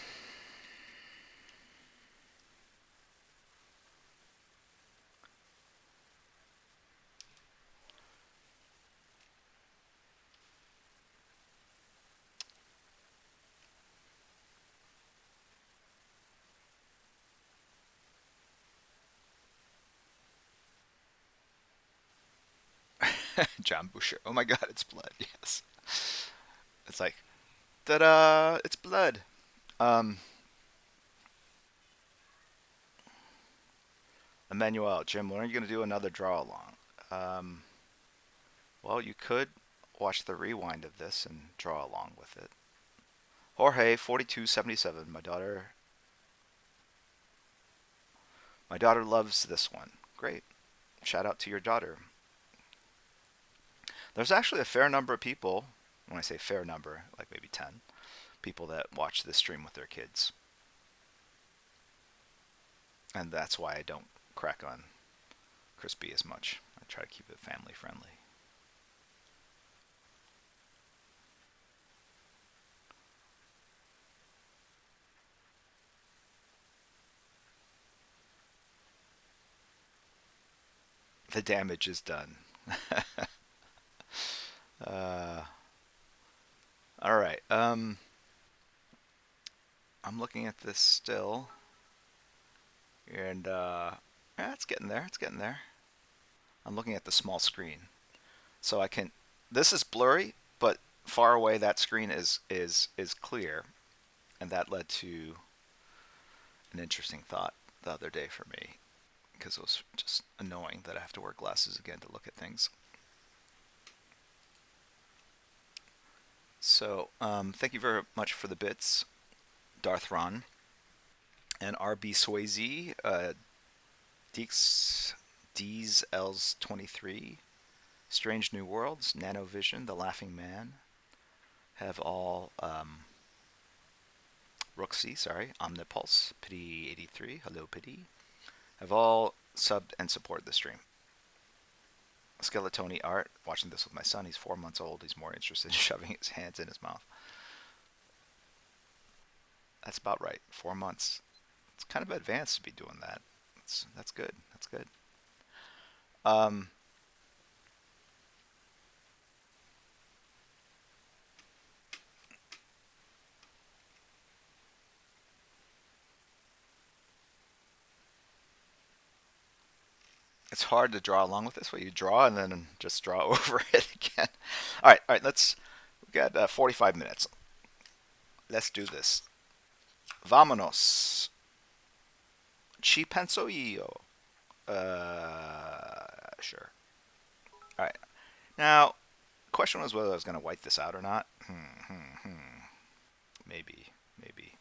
John Boucher. Oh my God, it's blood. Yes. It's like, ta-da! It's blood. Um, Emmanuel, Jim, when are you going to do another draw along? Um, well, you could watch the rewind of this and draw along with it. Jorge, 4277. My daughter loves this one. Great. Shout out to your daughter. There's actually a fair number of people, when I say fair number, like maybe 10 people that watch this stream with their kids. And that's why I don't crack on crispy as much. I try to keep it family friendly. The damage is done. uh, all right. I'm looking at this still, and yeah, it's getting there. It's getting there. I'm looking at the small screen, so I can. This is blurry, but far away that screen is clear, and that led to an interesting thought the other day for me because it was just annoying that I have to wear glasses again to look at things. So thank you very much for the bits, Darth Ron and RB Swayze, Deeks, D's L's 23, Strange New Worlds, Nanovision, The Laughing Man, have all Rooksy, sorry, Omnipulse, Pity 83, hello Pity, have all subbed and supported the stream. Skeletoni Art, watching this with my son. He's 4 months old. He's more interested in shoving his hands in his mouth. That's about right. 4 months. It's kind of advanced to be doing that. That's good. That's good. Um, it's hard to draw along with this. What you draw and then just draw over it again. All right. We got 45 minutes. Let's do this. Vámonos. Chi penso io. Sure. All right. Now, the question was whether I was going to wipe this out or not. Maybe, maybe,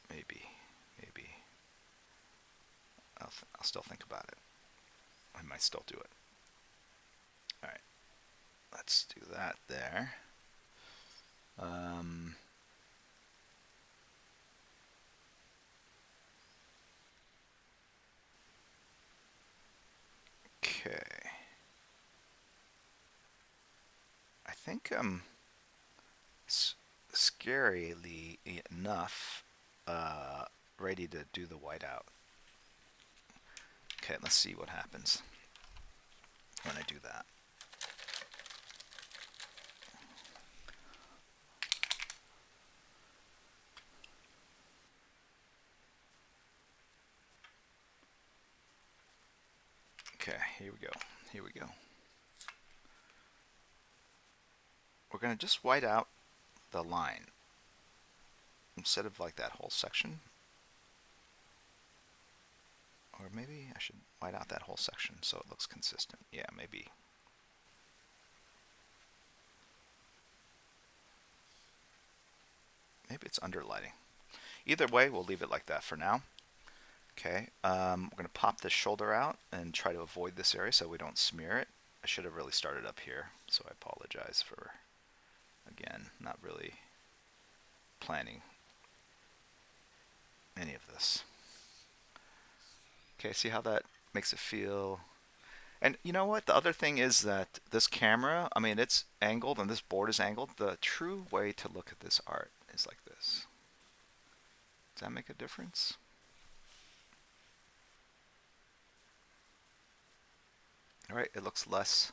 maybe, maybe. I'll still think about it. I might still do it. All right. Let's do that there. Um, okay. I think I'm scarily enough ready to do the whiteout. Okay, let's see what happens when I do that. Okay, here we go. Here we go. We're going to just white out the line instead of like that whole section. Or maybe I should white out that whole section so it looks consistent. Yeah, maybe. Maybe it's underlighting. Either way, we'll leave it like that for now. Okay, we're going to pop this shoulder out and try to avoid this area so we don't smear it. I should have really started up here, so I apologize for, again, not really planning any of this. Okay, see how that makes it feel? And you know what? The other thing is that this camera, I mean, it's angled and this board is angled. The true way to look at this art is like this. Does that make a difference? All right, it looks less.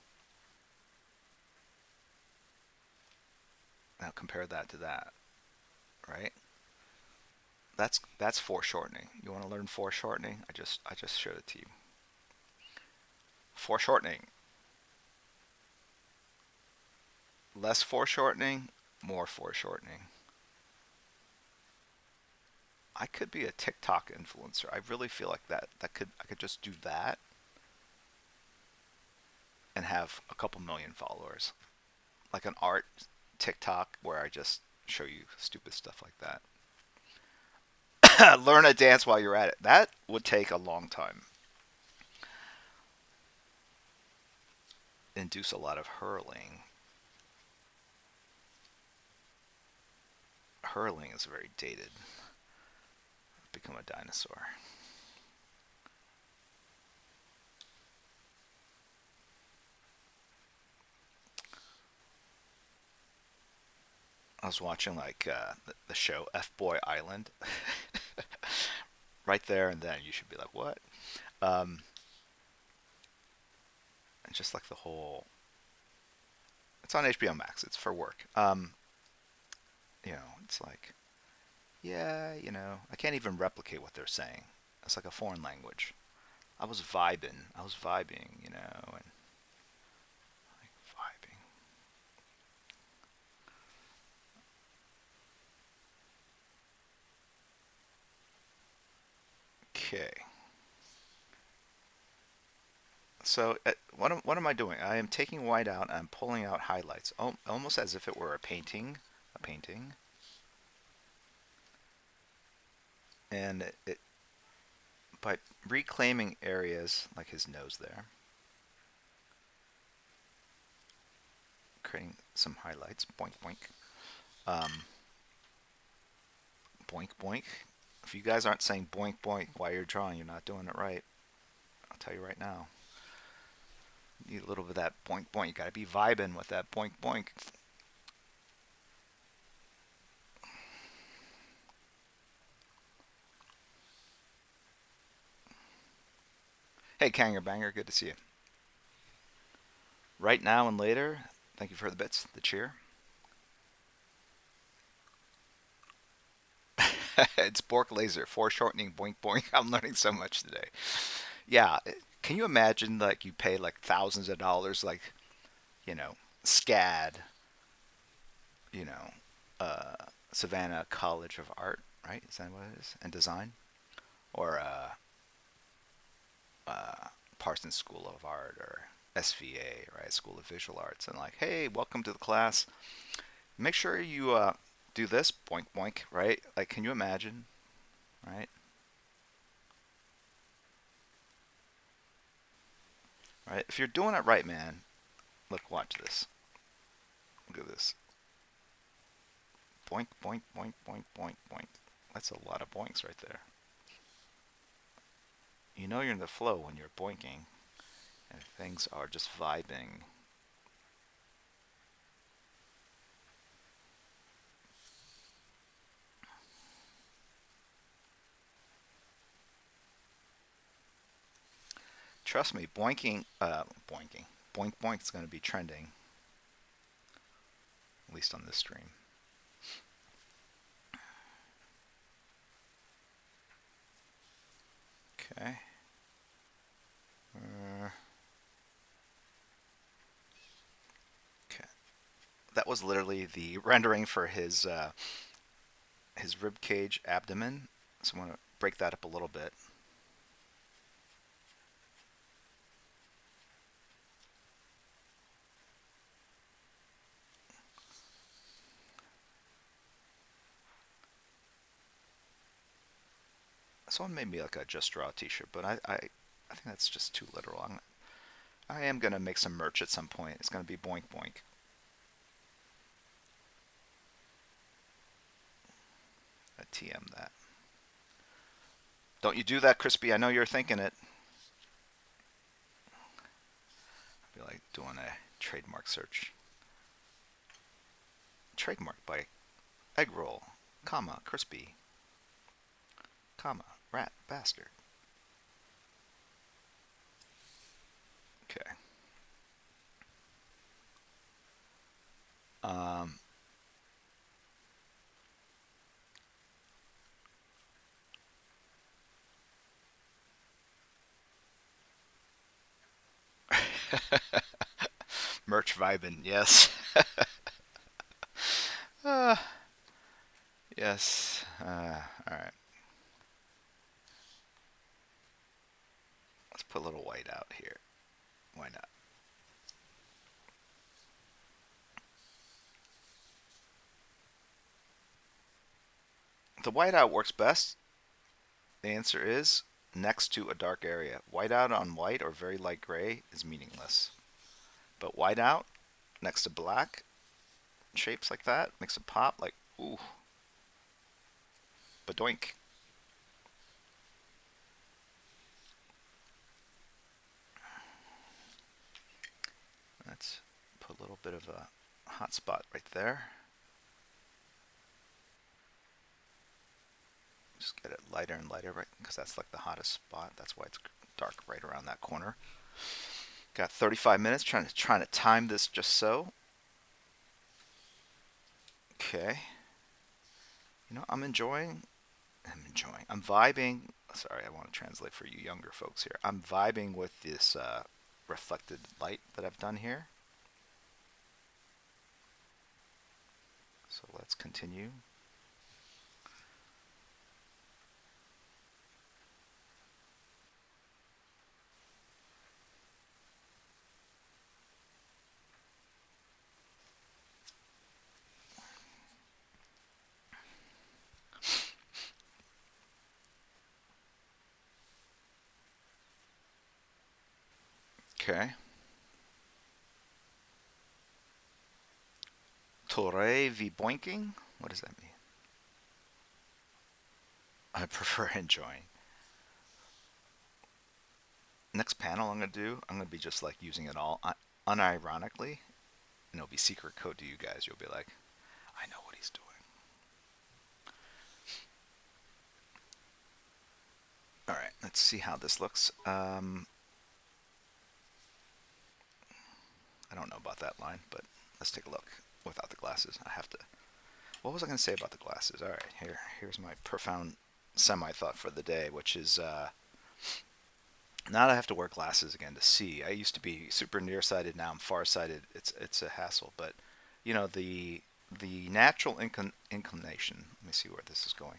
Now compare that to that, right? That's foreshortening. You want to learn foreshortening? I just showed it to you. Foreshortening. Less foreshortening, more foreshortening. I could be a TikTok influencer. I really feel like I could just do that and have a couple million followers. Like an art TikTok where I just show you stupid stuff like that. Learn a dance while you're at it. That would take a long time. Induce a lot of hurling. Hurling is very dated. Become a dinosaur. I was watching like the show F Boy Island. Right there and then you should be like, what? Um, and just like the whole. It's on HBO Max. It's for work. It's like, yeah, I can't even replicate what they're saying. It's like a foreign language. I was vibing. I was vibing, and like vibing. Okay. So what am I doing? I am taking white out. I'm pulling out highlights, almost as if it were a painting. A painting. And by reclaiming areas like his nose there, creating some highlights. Boink boink. Um, boink boink. If you guys aren't saying boink boink while you're drawing, you're not doing it right. I'll tell you right now. You need a little bit of that boink boink. You gotta be vibing with that boink boink. Hey, Kanger Banger, good to see you. Right now and later, thank you for the bits, the cheer. It's Bork Laser, foreshortening, boink boink. I'm learning so much today. Yeah, can you imagine like you pay like thousands of dollars, like, you know, SCAD, you know, uh, Savannah College of Art, right? Is that what it is? And design? Or Parsons School of Art or SVA, right? School of Visual Arts. And like, hey, welcome to the class. Make sure you do this, boink boink, right? Like, can you imagine, right? Right? If you're doing it right, man, look, watch this. Look at this. Boink, boink, boink, boink, boink, boink. That's a lot of boinks right there. You know you're in the flow when you're boinking and things are just vibing. Trust me, boinking, boink boink is going to be trending, at least on this stream. Okay. Okay. That was literally the rendering for his rib cage abdomen. So I'm going to break that up a little bit. Someone made me like a Just Draw t-shirt, but I think that's just too literal. I am going to make some merch at some point. It's going to be boink boink. I TM that. Don't you do that, Crispy. I know you're thinking it. I'd be like doing a trademark search. Trademark by egg roll, comma, crispy, comma, rat bastard. Okay. Um, merch vibin', yes. uh, yes. All right. Let's put a little white out here. Why not? The whiteout works best. The answer is next to a dark area. Whiteout on white or very light gray is meaningless. But whiteout next to black, shapes like that, makes it pop like, ooh, badoink. Let's put a little bit of a hot spot right there. Just get it lighter and lighter, right? Because that's like the hottest spot. That's why it's dark right around that corner. Got 35 minutes trying to time this just so. Okay. You know, I'm vibing. Sorry, I want to translate for you younger folks here. I'm vibing with this reflected light that I've done here. So let's continue. Okay. Torre v boinking? What does that mean? I prefer enjoying. Next panel I'm going to do, I'm going to be just like using it all unironically. And it'll be secret code to you guys. You'll be like, I know what he's doing. All right, let's see how this looks. I don't know about that line, but let's take a look without the glasses. I have to. What was I going to say about the glasses? All right, here's my profound semi-thought for the day, which is now that I have to wear glasses again to see. I used to be super nearsighted. Now I'm farsighted. It's a hassle, but you know the natural inclination. Let me see where this is going.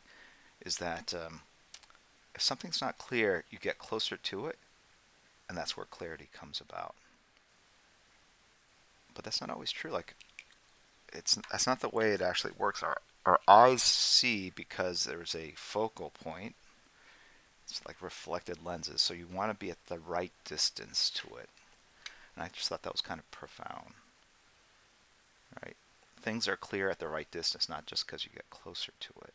Is that if something's not clear, you get closer to it, and that's where clarity comes about. But that's not always true. Like that's not the way it actually works. Our eyes see because there's a focal point. It's like reflected lenses, so you want to be at the right distance to it. And I just thought that was kind of profound. Right? Things are clear at the right distance, not just because you get closer to it.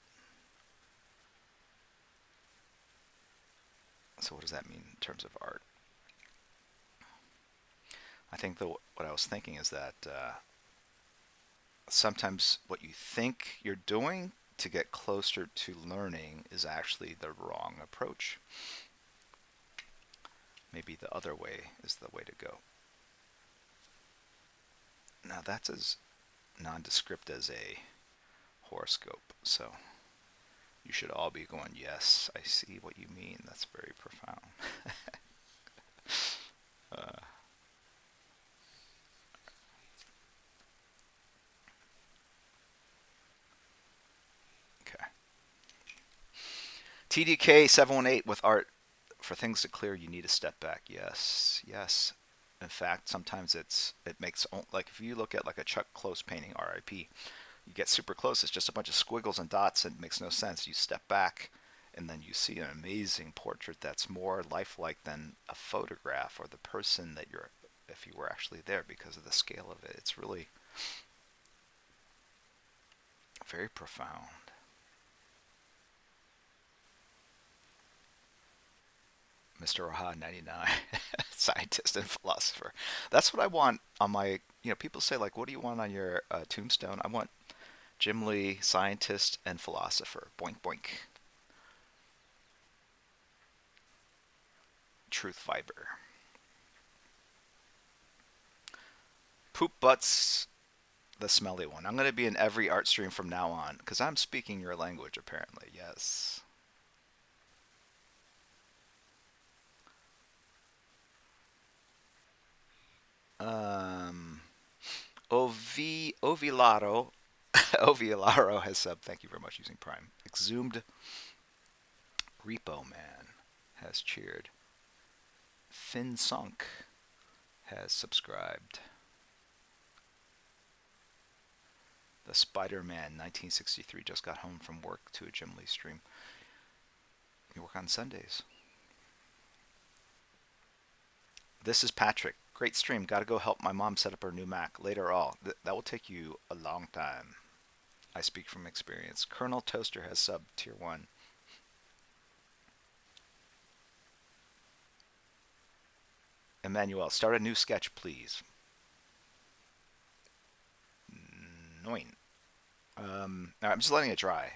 So what does that mean in terms of art? I think what I was thinking is that sometimes what you think you're doing to get closer to learning is actually the wrong approach. Maybe the other way is the way to go. Now that's as nondescript as a horoscope, so you should all be going, yes, I see what you mean. That's very profound. uh, okay. TDK 718 with art. For things to clear, you need to step back. Yes, yes. In fact, sometimes it makes like if you look at like a Chuck Close painting, R.I.P. You get super close. It's just a bunch of squiggles and dots, and it makes no sense. You step back, and then you see an amazing portrait that's more lifelike than a photograph or the person that you're, if you were actually there, because of the scale of it. It's really very profound. Mr. Aha 99, scientist and philosopher. That's what I want on my, people say like, what do you want on your tombstone? I want Jim Lee, scientist and philosopher. Boink boink. Truth fiber. Poop butts, the smelly one. I'm going to be in every art stream from now on because I'm speaking your language apparently. Yes. Um, Ovilaro Ovilaro has sub. Thank you very much using Prime. Exhumed Repo Man has cheered. Fin Sunk has subscribed. The Spider-Man 1963 just got home from work to a Jim Lee stream. You work on Sundays. This is Patrick. Great stream. Got to go help my mom set up her new Mac. Later all. That will take you a long time. I speak from experience. Colonel Toaster has sub tier 1. Emmanuel, start a new sketch, please. Noin. I'm just letting it dry,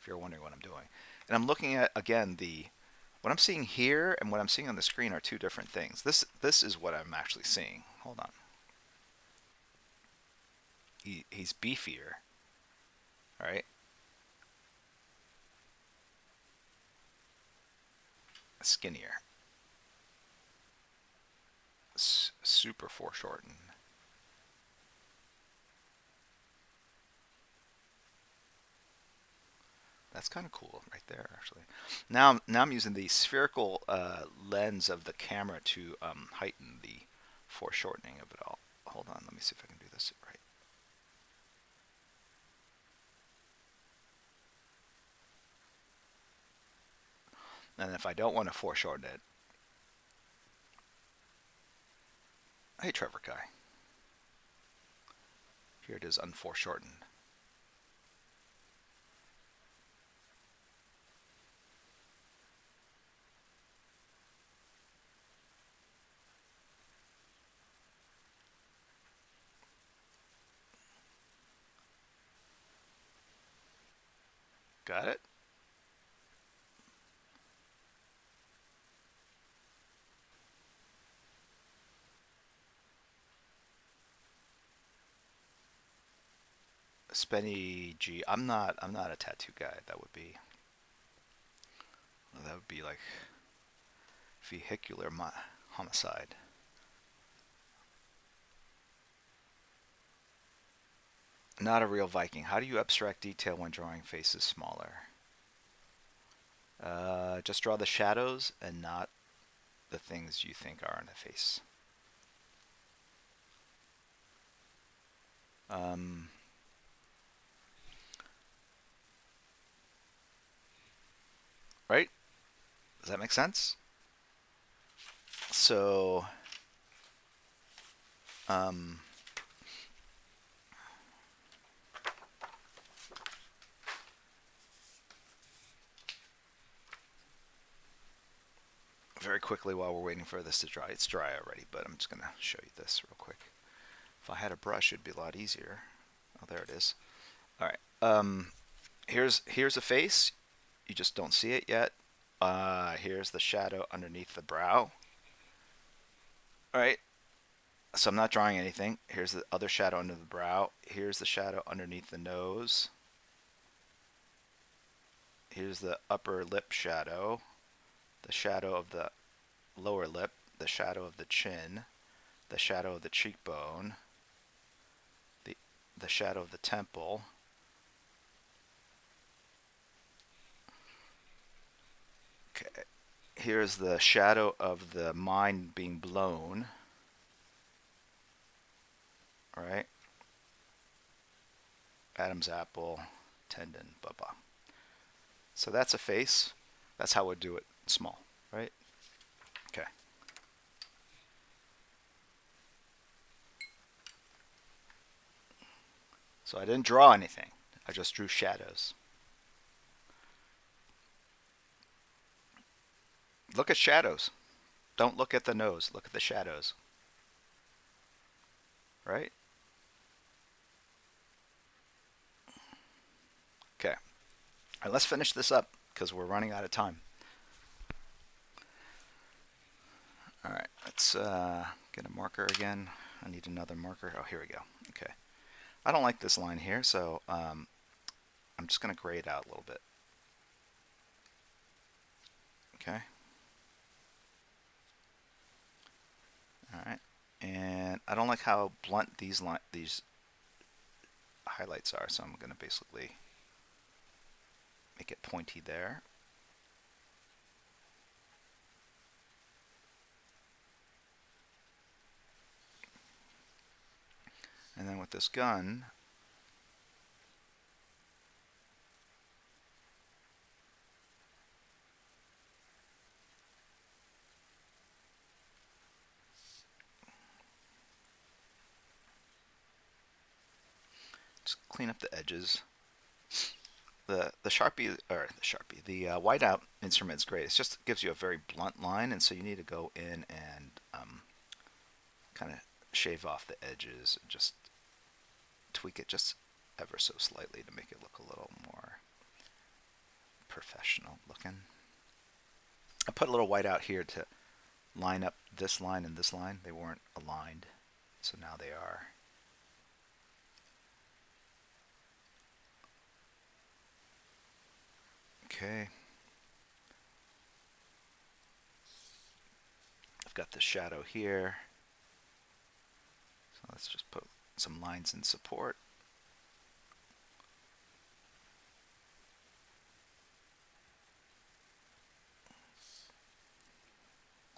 if you're wondering what I'm doing. And I'm looking at, again, what I'm seeing here and what I'm seeing on the screen are two different things. This is what I'm actually seeing. Hold on. He's beefier, right? Skinnier. Super foreshortened. That's kind of cool right there, actually. Now I'm using the spherical lens of the camera to heighten the foreshortening of it all. Hold on, let me see if I can do this right. And if I don't want to foreshorten it, hey Trevor Kai, here it is unforeshortened. Got it? Spenny G. I'm not a tattoo guy. That would be like vehicular homicide. Not a real Viking. How do you abstract detail when drawing faces smaller? Just draw the shadows and not the things you think are on a face. Right? Does that make sense? So, very quickly while we're waiting for this to dry. It's dry already, but I'm just going to show you this real quick. If I had a brush, it'd be a lot easier. Oh, there it is. All right. Here's a face. You just don't see it yet. Here's the shadow underneath the brow. All right. So I'm not drawing anything. Here's the other shadow under the brow. Here's the shadow underneath the nose. Here's the upper lip shadow. The shadow of the lower lip. The shadow of the chin. The shadow of the cheekbone. The shadow of the temple. Okay. Here's the shadow of the mind being blown. All right. Adam's apple, tendon, blah blah. So that's a face. That's how we'd do it small, right? Okay. So I didn't draw anything. I just drew shadows. Look at shadows. Don't look at the nose. Look at the shadows. Right? All right, let's finish this up because we're running out of time. All right, let's get a marker again. I need another marker. Oh, here we go. Okay. I don't like this line here, so I'm just going to gray it out a little bit. Okay. All right. And I don't like how blunt these highlights are, so I'm going to basically make it pointy there. And then with this gun, just clean up the edges. The Sharpie, or the whiteout instrument is great. It just gives you a very blunt line, and so you need to go in and kind of shave off the edges and just tweak it just ever so slightly to make it look a little more professional looking. I put a little white out here to line up this line and this line. They weren't aligned, so now they are. Okay. I've got the shadow here. So let's just put some lines in support.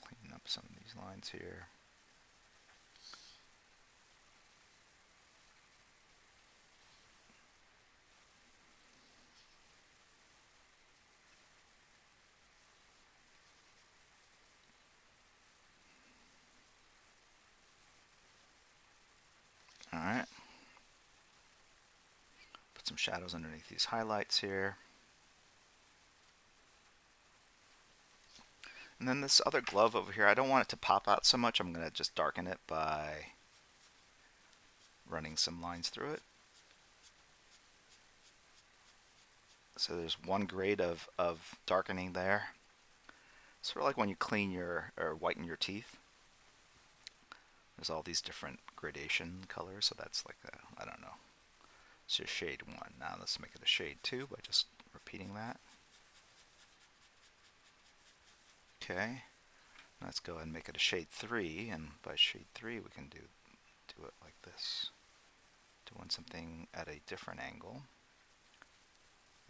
Clean up some of these lines here. All right. Put some shadows underneath these highlights here. And then this other glove over here, I don't want it to pop out so much. I'm going to just darken it by running some lines through it. So there's one grade of darkening there. Sort of like when you clean your, or whiten your teeth. There's all these different gradation colors, so that's like I don't know. It's just shade 1. Now let's make it a shade 2 by just repeating that. Okay. Let's go ahead and make it a shade 3, and by shade 3 we can do it like this. Doing something at a different angle.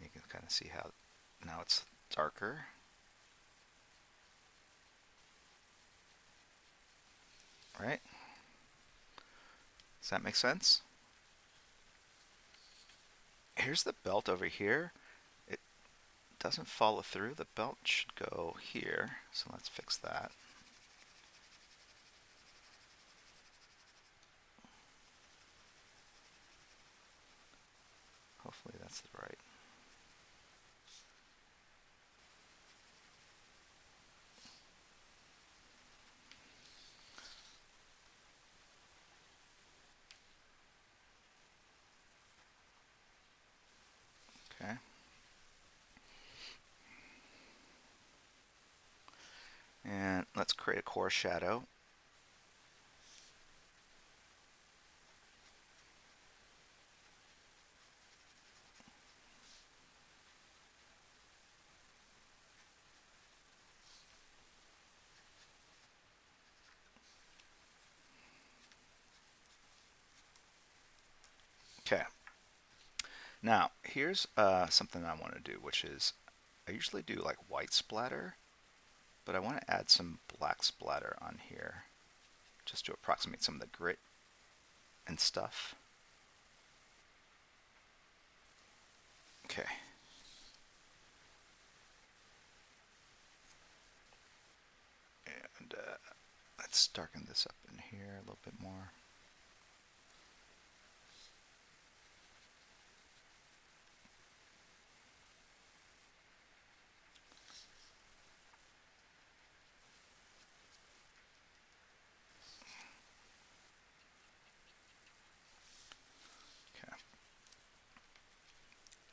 You can kind of see how now it's darker. Right? Does that make sense? Here's the belt over here. It doesn't follow through. The belt should go here. So let's fix that. Hopefully that's the right. Okay. And let's create a core shadow. Okay. Now, here's something I want to do, which is I usually do like white splatter, but I want to add some black splatter on here just to approximate some of the grit and stuff. Okay. And let's darken this up in here a little bit more.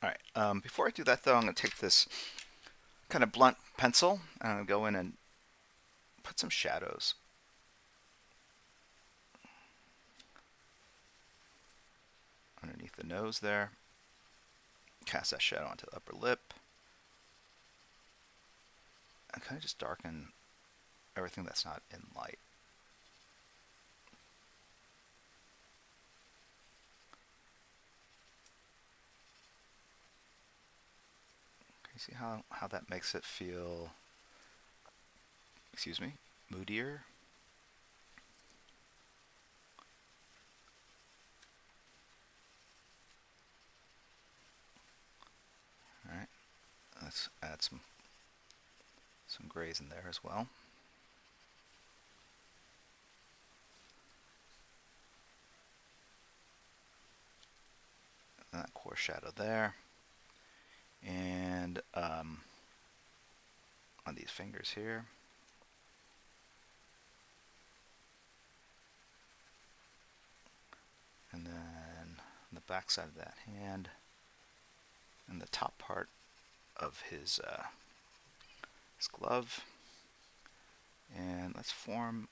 Okay. All right, before I do that though, I'm going to take this kind of blunt pencil and I'm going to go in and put some shadows. Underneath the nose there. Cast that shadow onto the upper lip. And kind of just darken everything that's not in light. Can you see how that makes it feel, excuse me, moodier? All right, let's add some grays in there as well. And that core shadow there. And on these fingers here. And then on the back side of that hand. And the top part of his glove. And let's form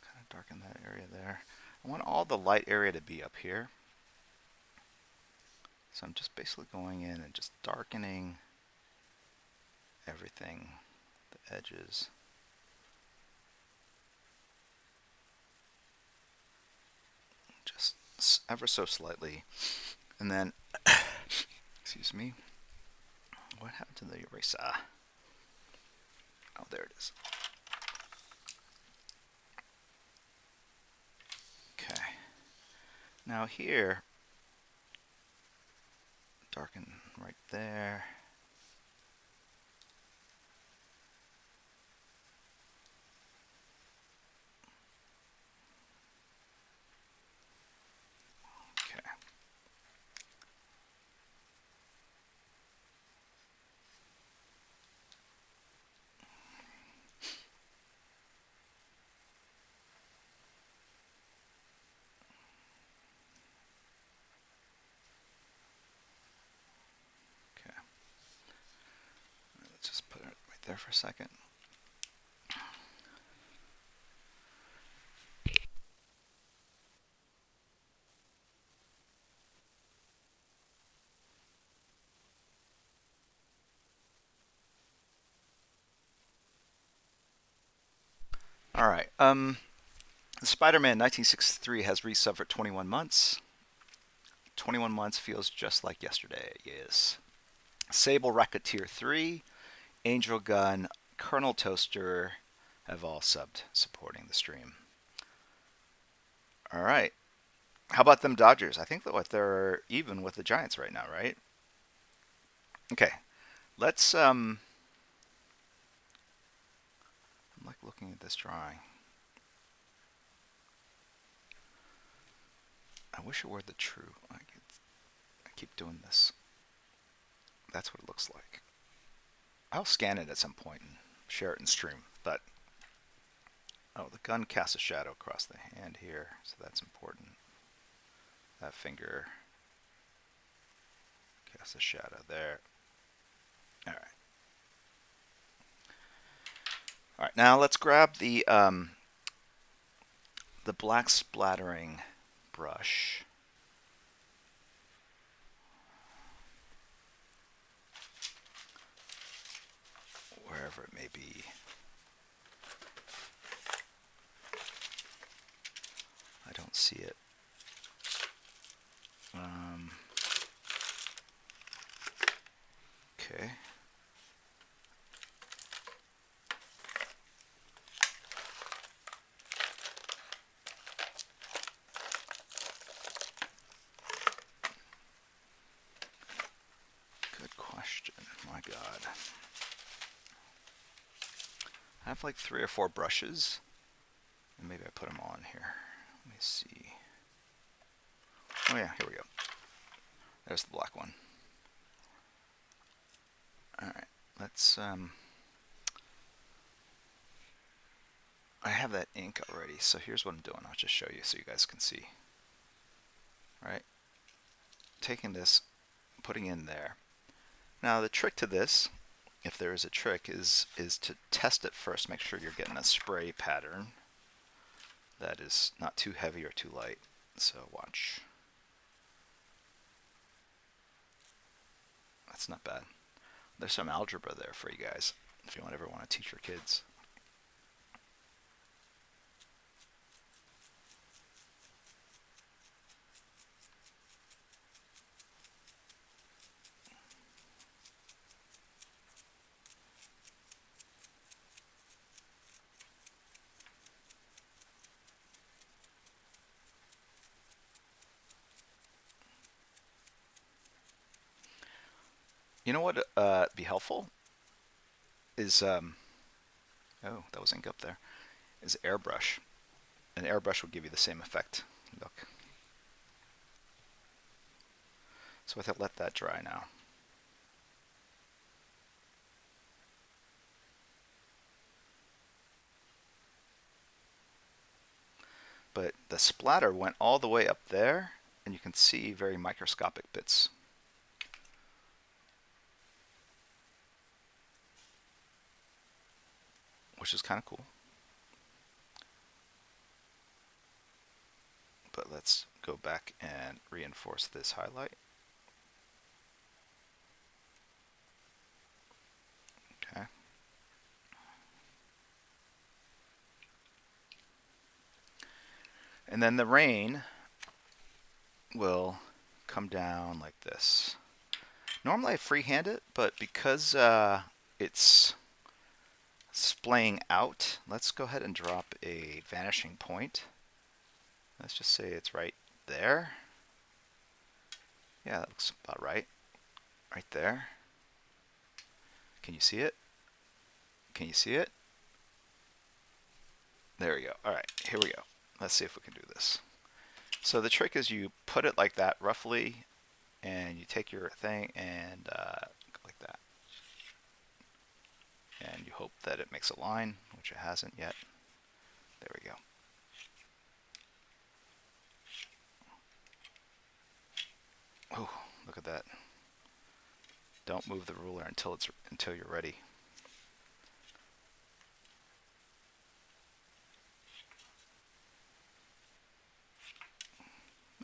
kind of darken that area there. I want all the light area to be up here. So I'm just basically going in and just darkening everything, the edges. Just ever so slightly. And then, excuse me, what happened to the eraser? Oh, there it is. Okay. Now here, darken right there. Okay. Okay. Let's just put it right there for a second. All right. Spider-Man 1963 has resub for 21 months. 21 months feels just like yesterday. Yes. Sable Racketeer 3, Angel Gun, Colonel Toaster have all subbed supporting the stream. All right. How about them Dodgers? I think that they're even with the Giants right now, right? Okay. Let's I'm like looking at this drawing. I wish it were the true. I keep doing this. That's what it looks like. I'll scan it at some point and share it in stream. But oh, the gun casts a shadow across the hand here, so that's important. That finger casts a shadow there. All right. All right. Now let's grab the black splattering brush. Wherever it may be. I don't see it. Okay. Good question. My God. I have like 3 or 4 brushes. And maybe I put them on here. Let me see. Oh yeah, here we go. There's the black one. All right, let's I have that ink already, so here's what I'm doing. I'll just show you so you guys can see. All right, taking this, putting in there. Now the trick to this, if there is a trick, is to test it first. Make sure you're getting a spray pattern that is not too heavy or too light. So watch. That's not bad. There's some algebra there for you guys if you ever want to teach your kids. You know what be helpful is oh, that was ink up there. Is airbrush. An airbrush will give you the same effect. Look. So I let that dry now. But the splatter went all the way up there, and you can see very microscopic bits. Which is kind of cool. But let's go back and reinforce this highlight. Okay. And then the rain will come down like this. Normally I freehand it, but because it's splaying out, let's go ahead and drop a vanishing point. Let's just say it's right there. Yeah, that looks about right. Right there. Can you see it? Can you see it? There we go. All right, here we go. Let's see if we can do this. So the trick is you put it like that roughly, and you take your thing and go like that. And you hope that it makes a line, which it hasn't yet. There we go. Oh, look at that. Don't move the ruler until you're ready.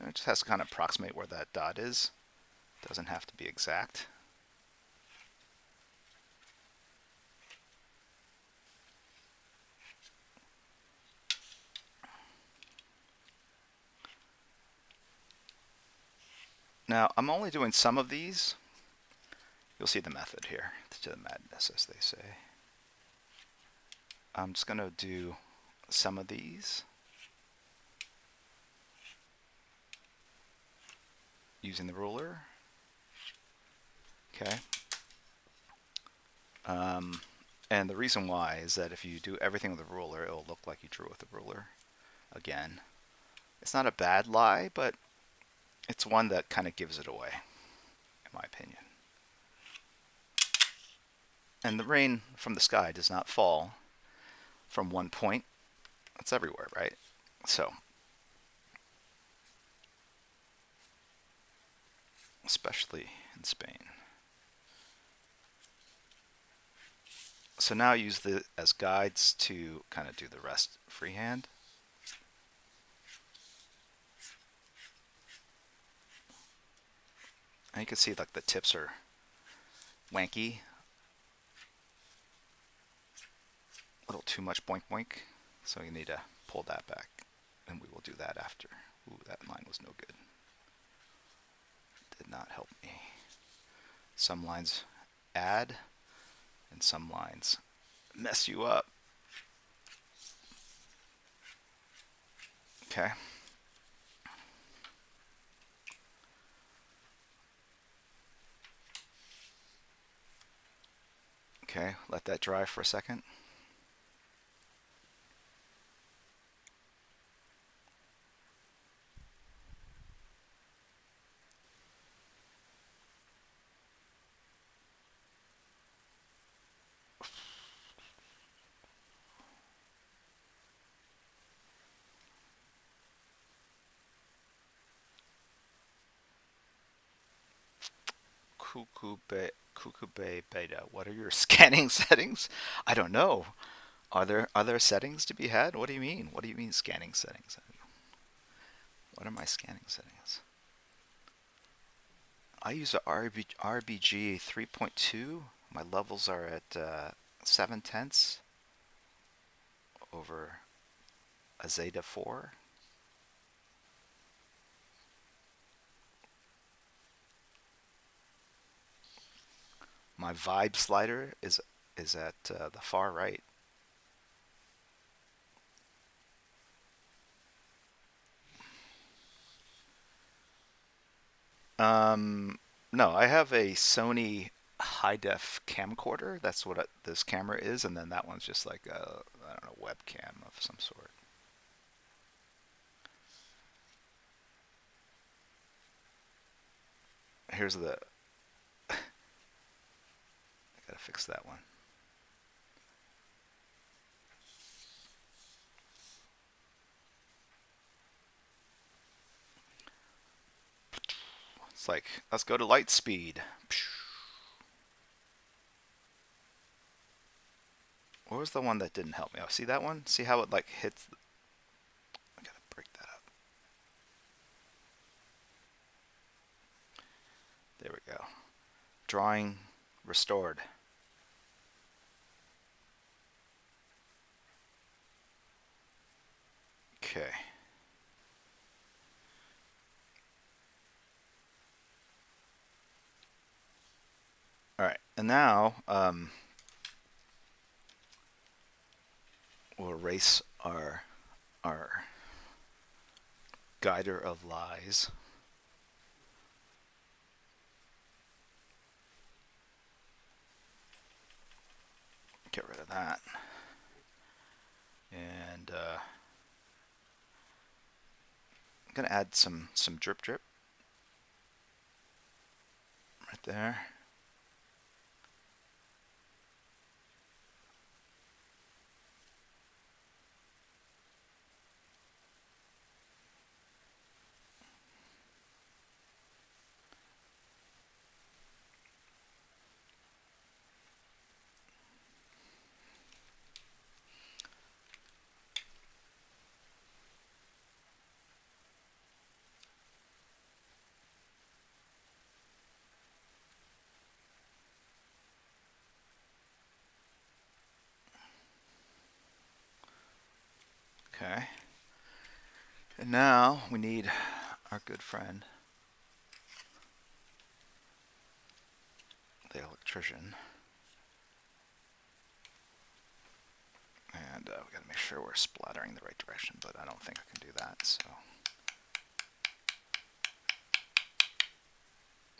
It just has to kind of approximate where that dot is. Doesn't have to be exact. Now, I'm only doing some of these. You'll see the method here, to the madness, as they say. I'm just going to do some of these using the ruler. Okay. And the reason why is that if you do everything with a ruler, it'll look like you drew with a ruler. Again, it's not a bad lie, but it's one that kind of gives it away, in my opinion. And the rain from the sky does not fall from one point. It's everywhere, right? So, especially in Spain. So now I use the as guides to kind of do the rest freehand. And you can see like the tips are wanky. A little too much boink boink. So you need to pull that back. And we will do that after. Ooh, that line was no good. Did not help me. Some lines add and some lines mess you up. Okay. Okay, let that dry for a second. Kukube Beta. What are your scanning settings? I don't know. Are there settings to be had? What do you mean? What do you mean scanning settings? What are my scanning settings? I use a RBG 3.2. My levels are at 7/10 over a Zeta 4. My vibe slider is at the far right. No, I have a Sony high def camcorder. That's what this camera is, and then that one's just like a, I don't know, webcam of some sort. Here's the. I gotta fix that one. It's like, let's go to light speed. What was the one that didn't help me? Oh, see that one? See how it like hits? I gotta break that up. There we go. Drawing restored. Okay. All right, and now we'll erase our guider of lies. Get rid of that. And I'm gonna add some drip right there. Okay. And now we need our good friend, the electrician. And we gotta make sure we're splattering the right direction, but I don't think I can do that, so.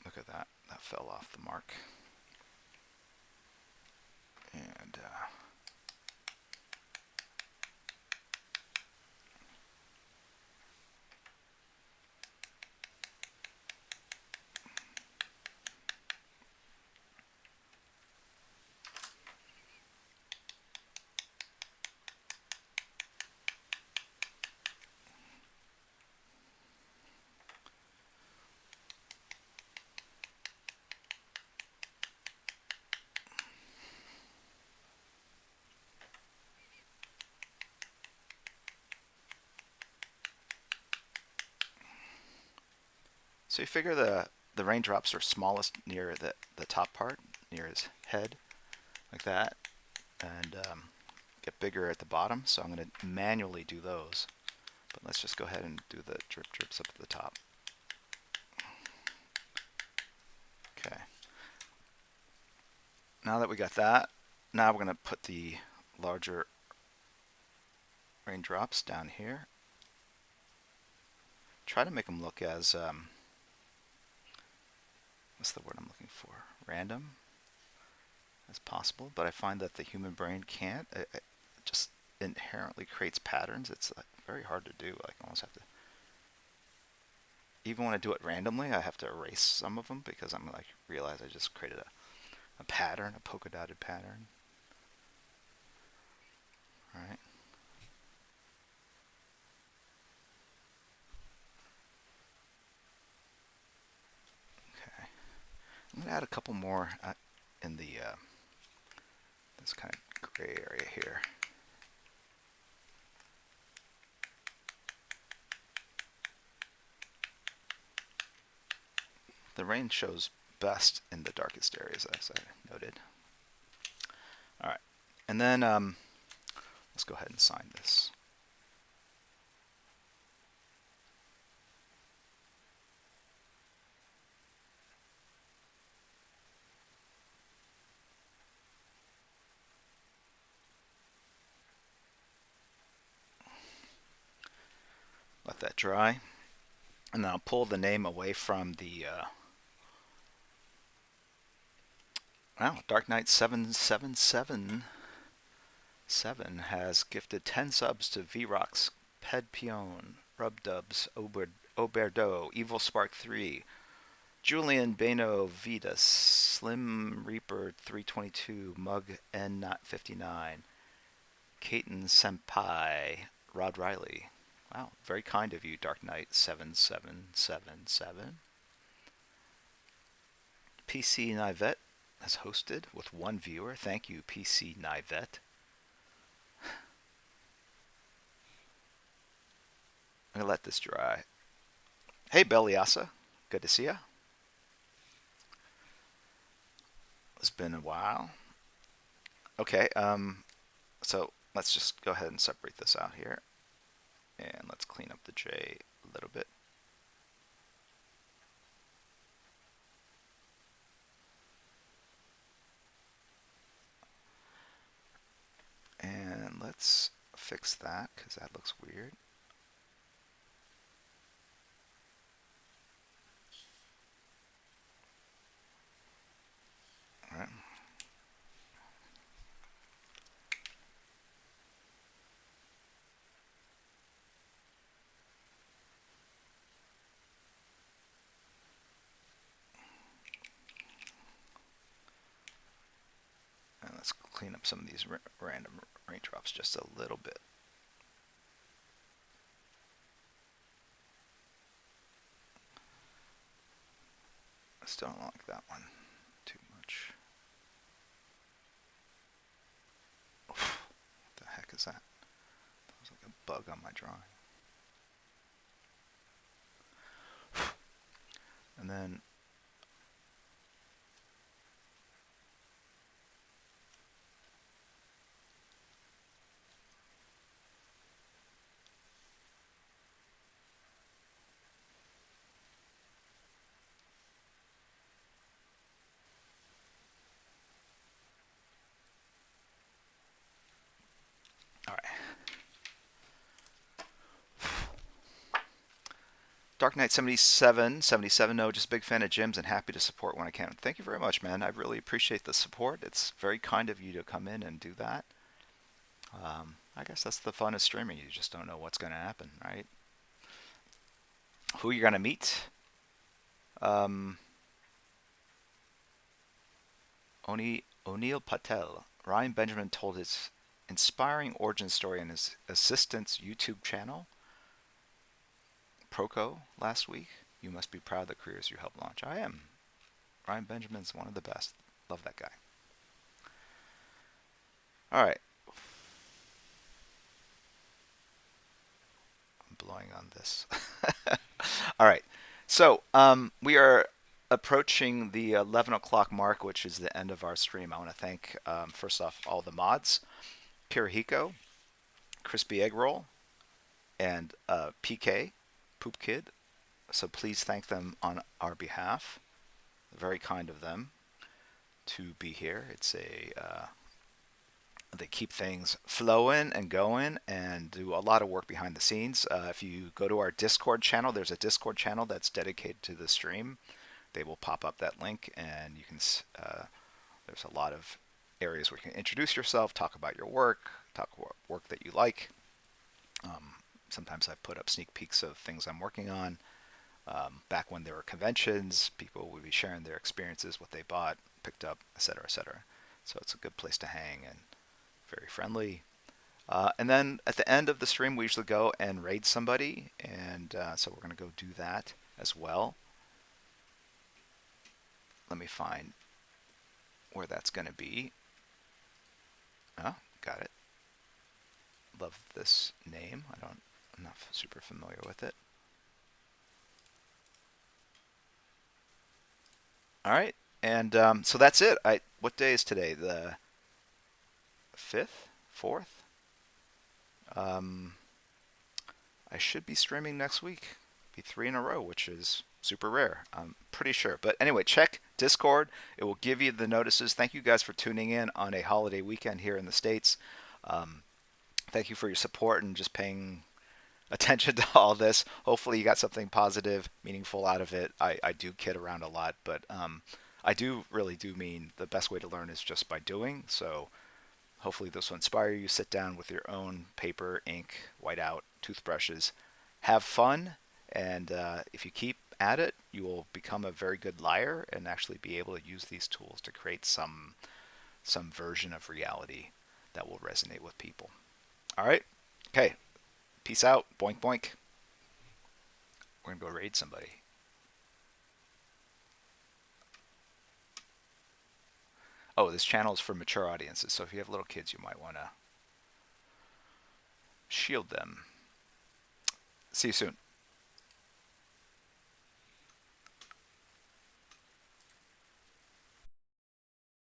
Look at that. That fell off the mark. And so you figure the raindrops are smallest near the top part, near his head, like that, and get bigger at the bottom. So I'm going to manually do those. But let's just go ahead and do the drips up at the top. Okay. Now that we got that, now we're going to put the larger raindrops down here. Try to make them look as, what's the word I'm looking for? Random as possible, but I find that the human brain can't. It just inherently creates patterns. It's very hard to do. I almost have to, even when I do it randomly, I have to erase some of them because I'm like, realize I just created a pattern, a polka dotted pattern. All right. Okay. I'm add a couple more in the this kind of gray area here. The rain shows best in the darkest areas, as I noted. All right, and then let's go ahead and sign this. Let that dry, and then I'll pull the name away from the wow, Dark Knight 7777 has gifted 10 subs to V-Rocks, Ped Pion, Rub Dubs, Oberdo, Evil Spark 3, Julian Beno Vitas, Slim Reaper 322, Mug N59, Kaiten Senpai, Rod Riley. Wow, very kind of you, Dark Knight 7777. PC Nivet has hosted with one viewer. Thank you, PC Nivet. I'm going to let this dry. Hey, Beliasa. Good to see ya. It's been a while. Okay, so let's just go ahead and separate this out here. And let's clean up the J a little bit. And let's fix that because that looks weird. All right. And let's clean up some of these random raindrops just a little bit. I still don't like that one too much. Oof, what the heck is that? That was like a bug on my drawing. And then all right. Dark Knight 77, no, just a big fan of Jim's and happy to support when I can. Thank you very much, man. I really appreciate the support. It's very kind of you to come in and do that. I guess that's the fun of streaming. You just don't know what's going to happen, right? Who you're going to meet? O'Neill Patel. Ryan Benjamin told his inspiring origin story in his assistant's YouTube channel, Proco, last week. You must be proud of the careers you helped launch. I am. Ryan Benjamin's one of the best. Love that guy. All right. I'm blowing on this. All right. So we are approaching the 11 o'clock mark, which is the end of our stream. I want to thank, first off, all the mods, Kirihiko, Crispy Egg Roll, and PK, Poop Kid. So please thank them on our behalf. Very kind of them to be here. It's they keep things flowing and going and do a lot of work behind the scenes. If you go to our Discord channel, there's a Discord channel that's dedicated to the stream. They will pop up that link, and you can. There's a lot of areas where you can introduce yourself, talk about your work, talk about work that you like. Sometimes I put up sneak peeks of things I'm working on. Back when there were conventions, people would be sharing their experiences, what they bought, picked up, etc., etc. So it's a good place to hang and very friendly. And then at the end of the stream, we usually go and raid somebody, and so we're going to go do that as well. Let me find where that's going to be. Oh, got it. Love this name. I'm not super familiar with it. All right, and so that's it. What day is today? The fifth, fourth. Um, I should be streaming next week. Be 3 in a row, which is super rare. I'm pretty sure. But anyway, check Discord. It will give you the notices. Thank you guys for tuning in on a holiday weekend here in the States. Um, thank you for your support and just paying attention to all this. Hopefully, you got something positive, meaningful out of it. I do kid around a lot, but I do really do mean the best way to learn is just by doing. So hopefully, this will inspire you. Sit down with your own paper, ink, whiteout, toothbrushes, have fun, and if you keep at it, you will become a very good liar and actually be able to use these tools to create some version of reality that will resonate with people. All right. Okay. Peace out. Boink boink. We're gonna go raid somebody. Oh, this channel is for mature audiences, so if you have little kids, you might want to shield them. See you soon.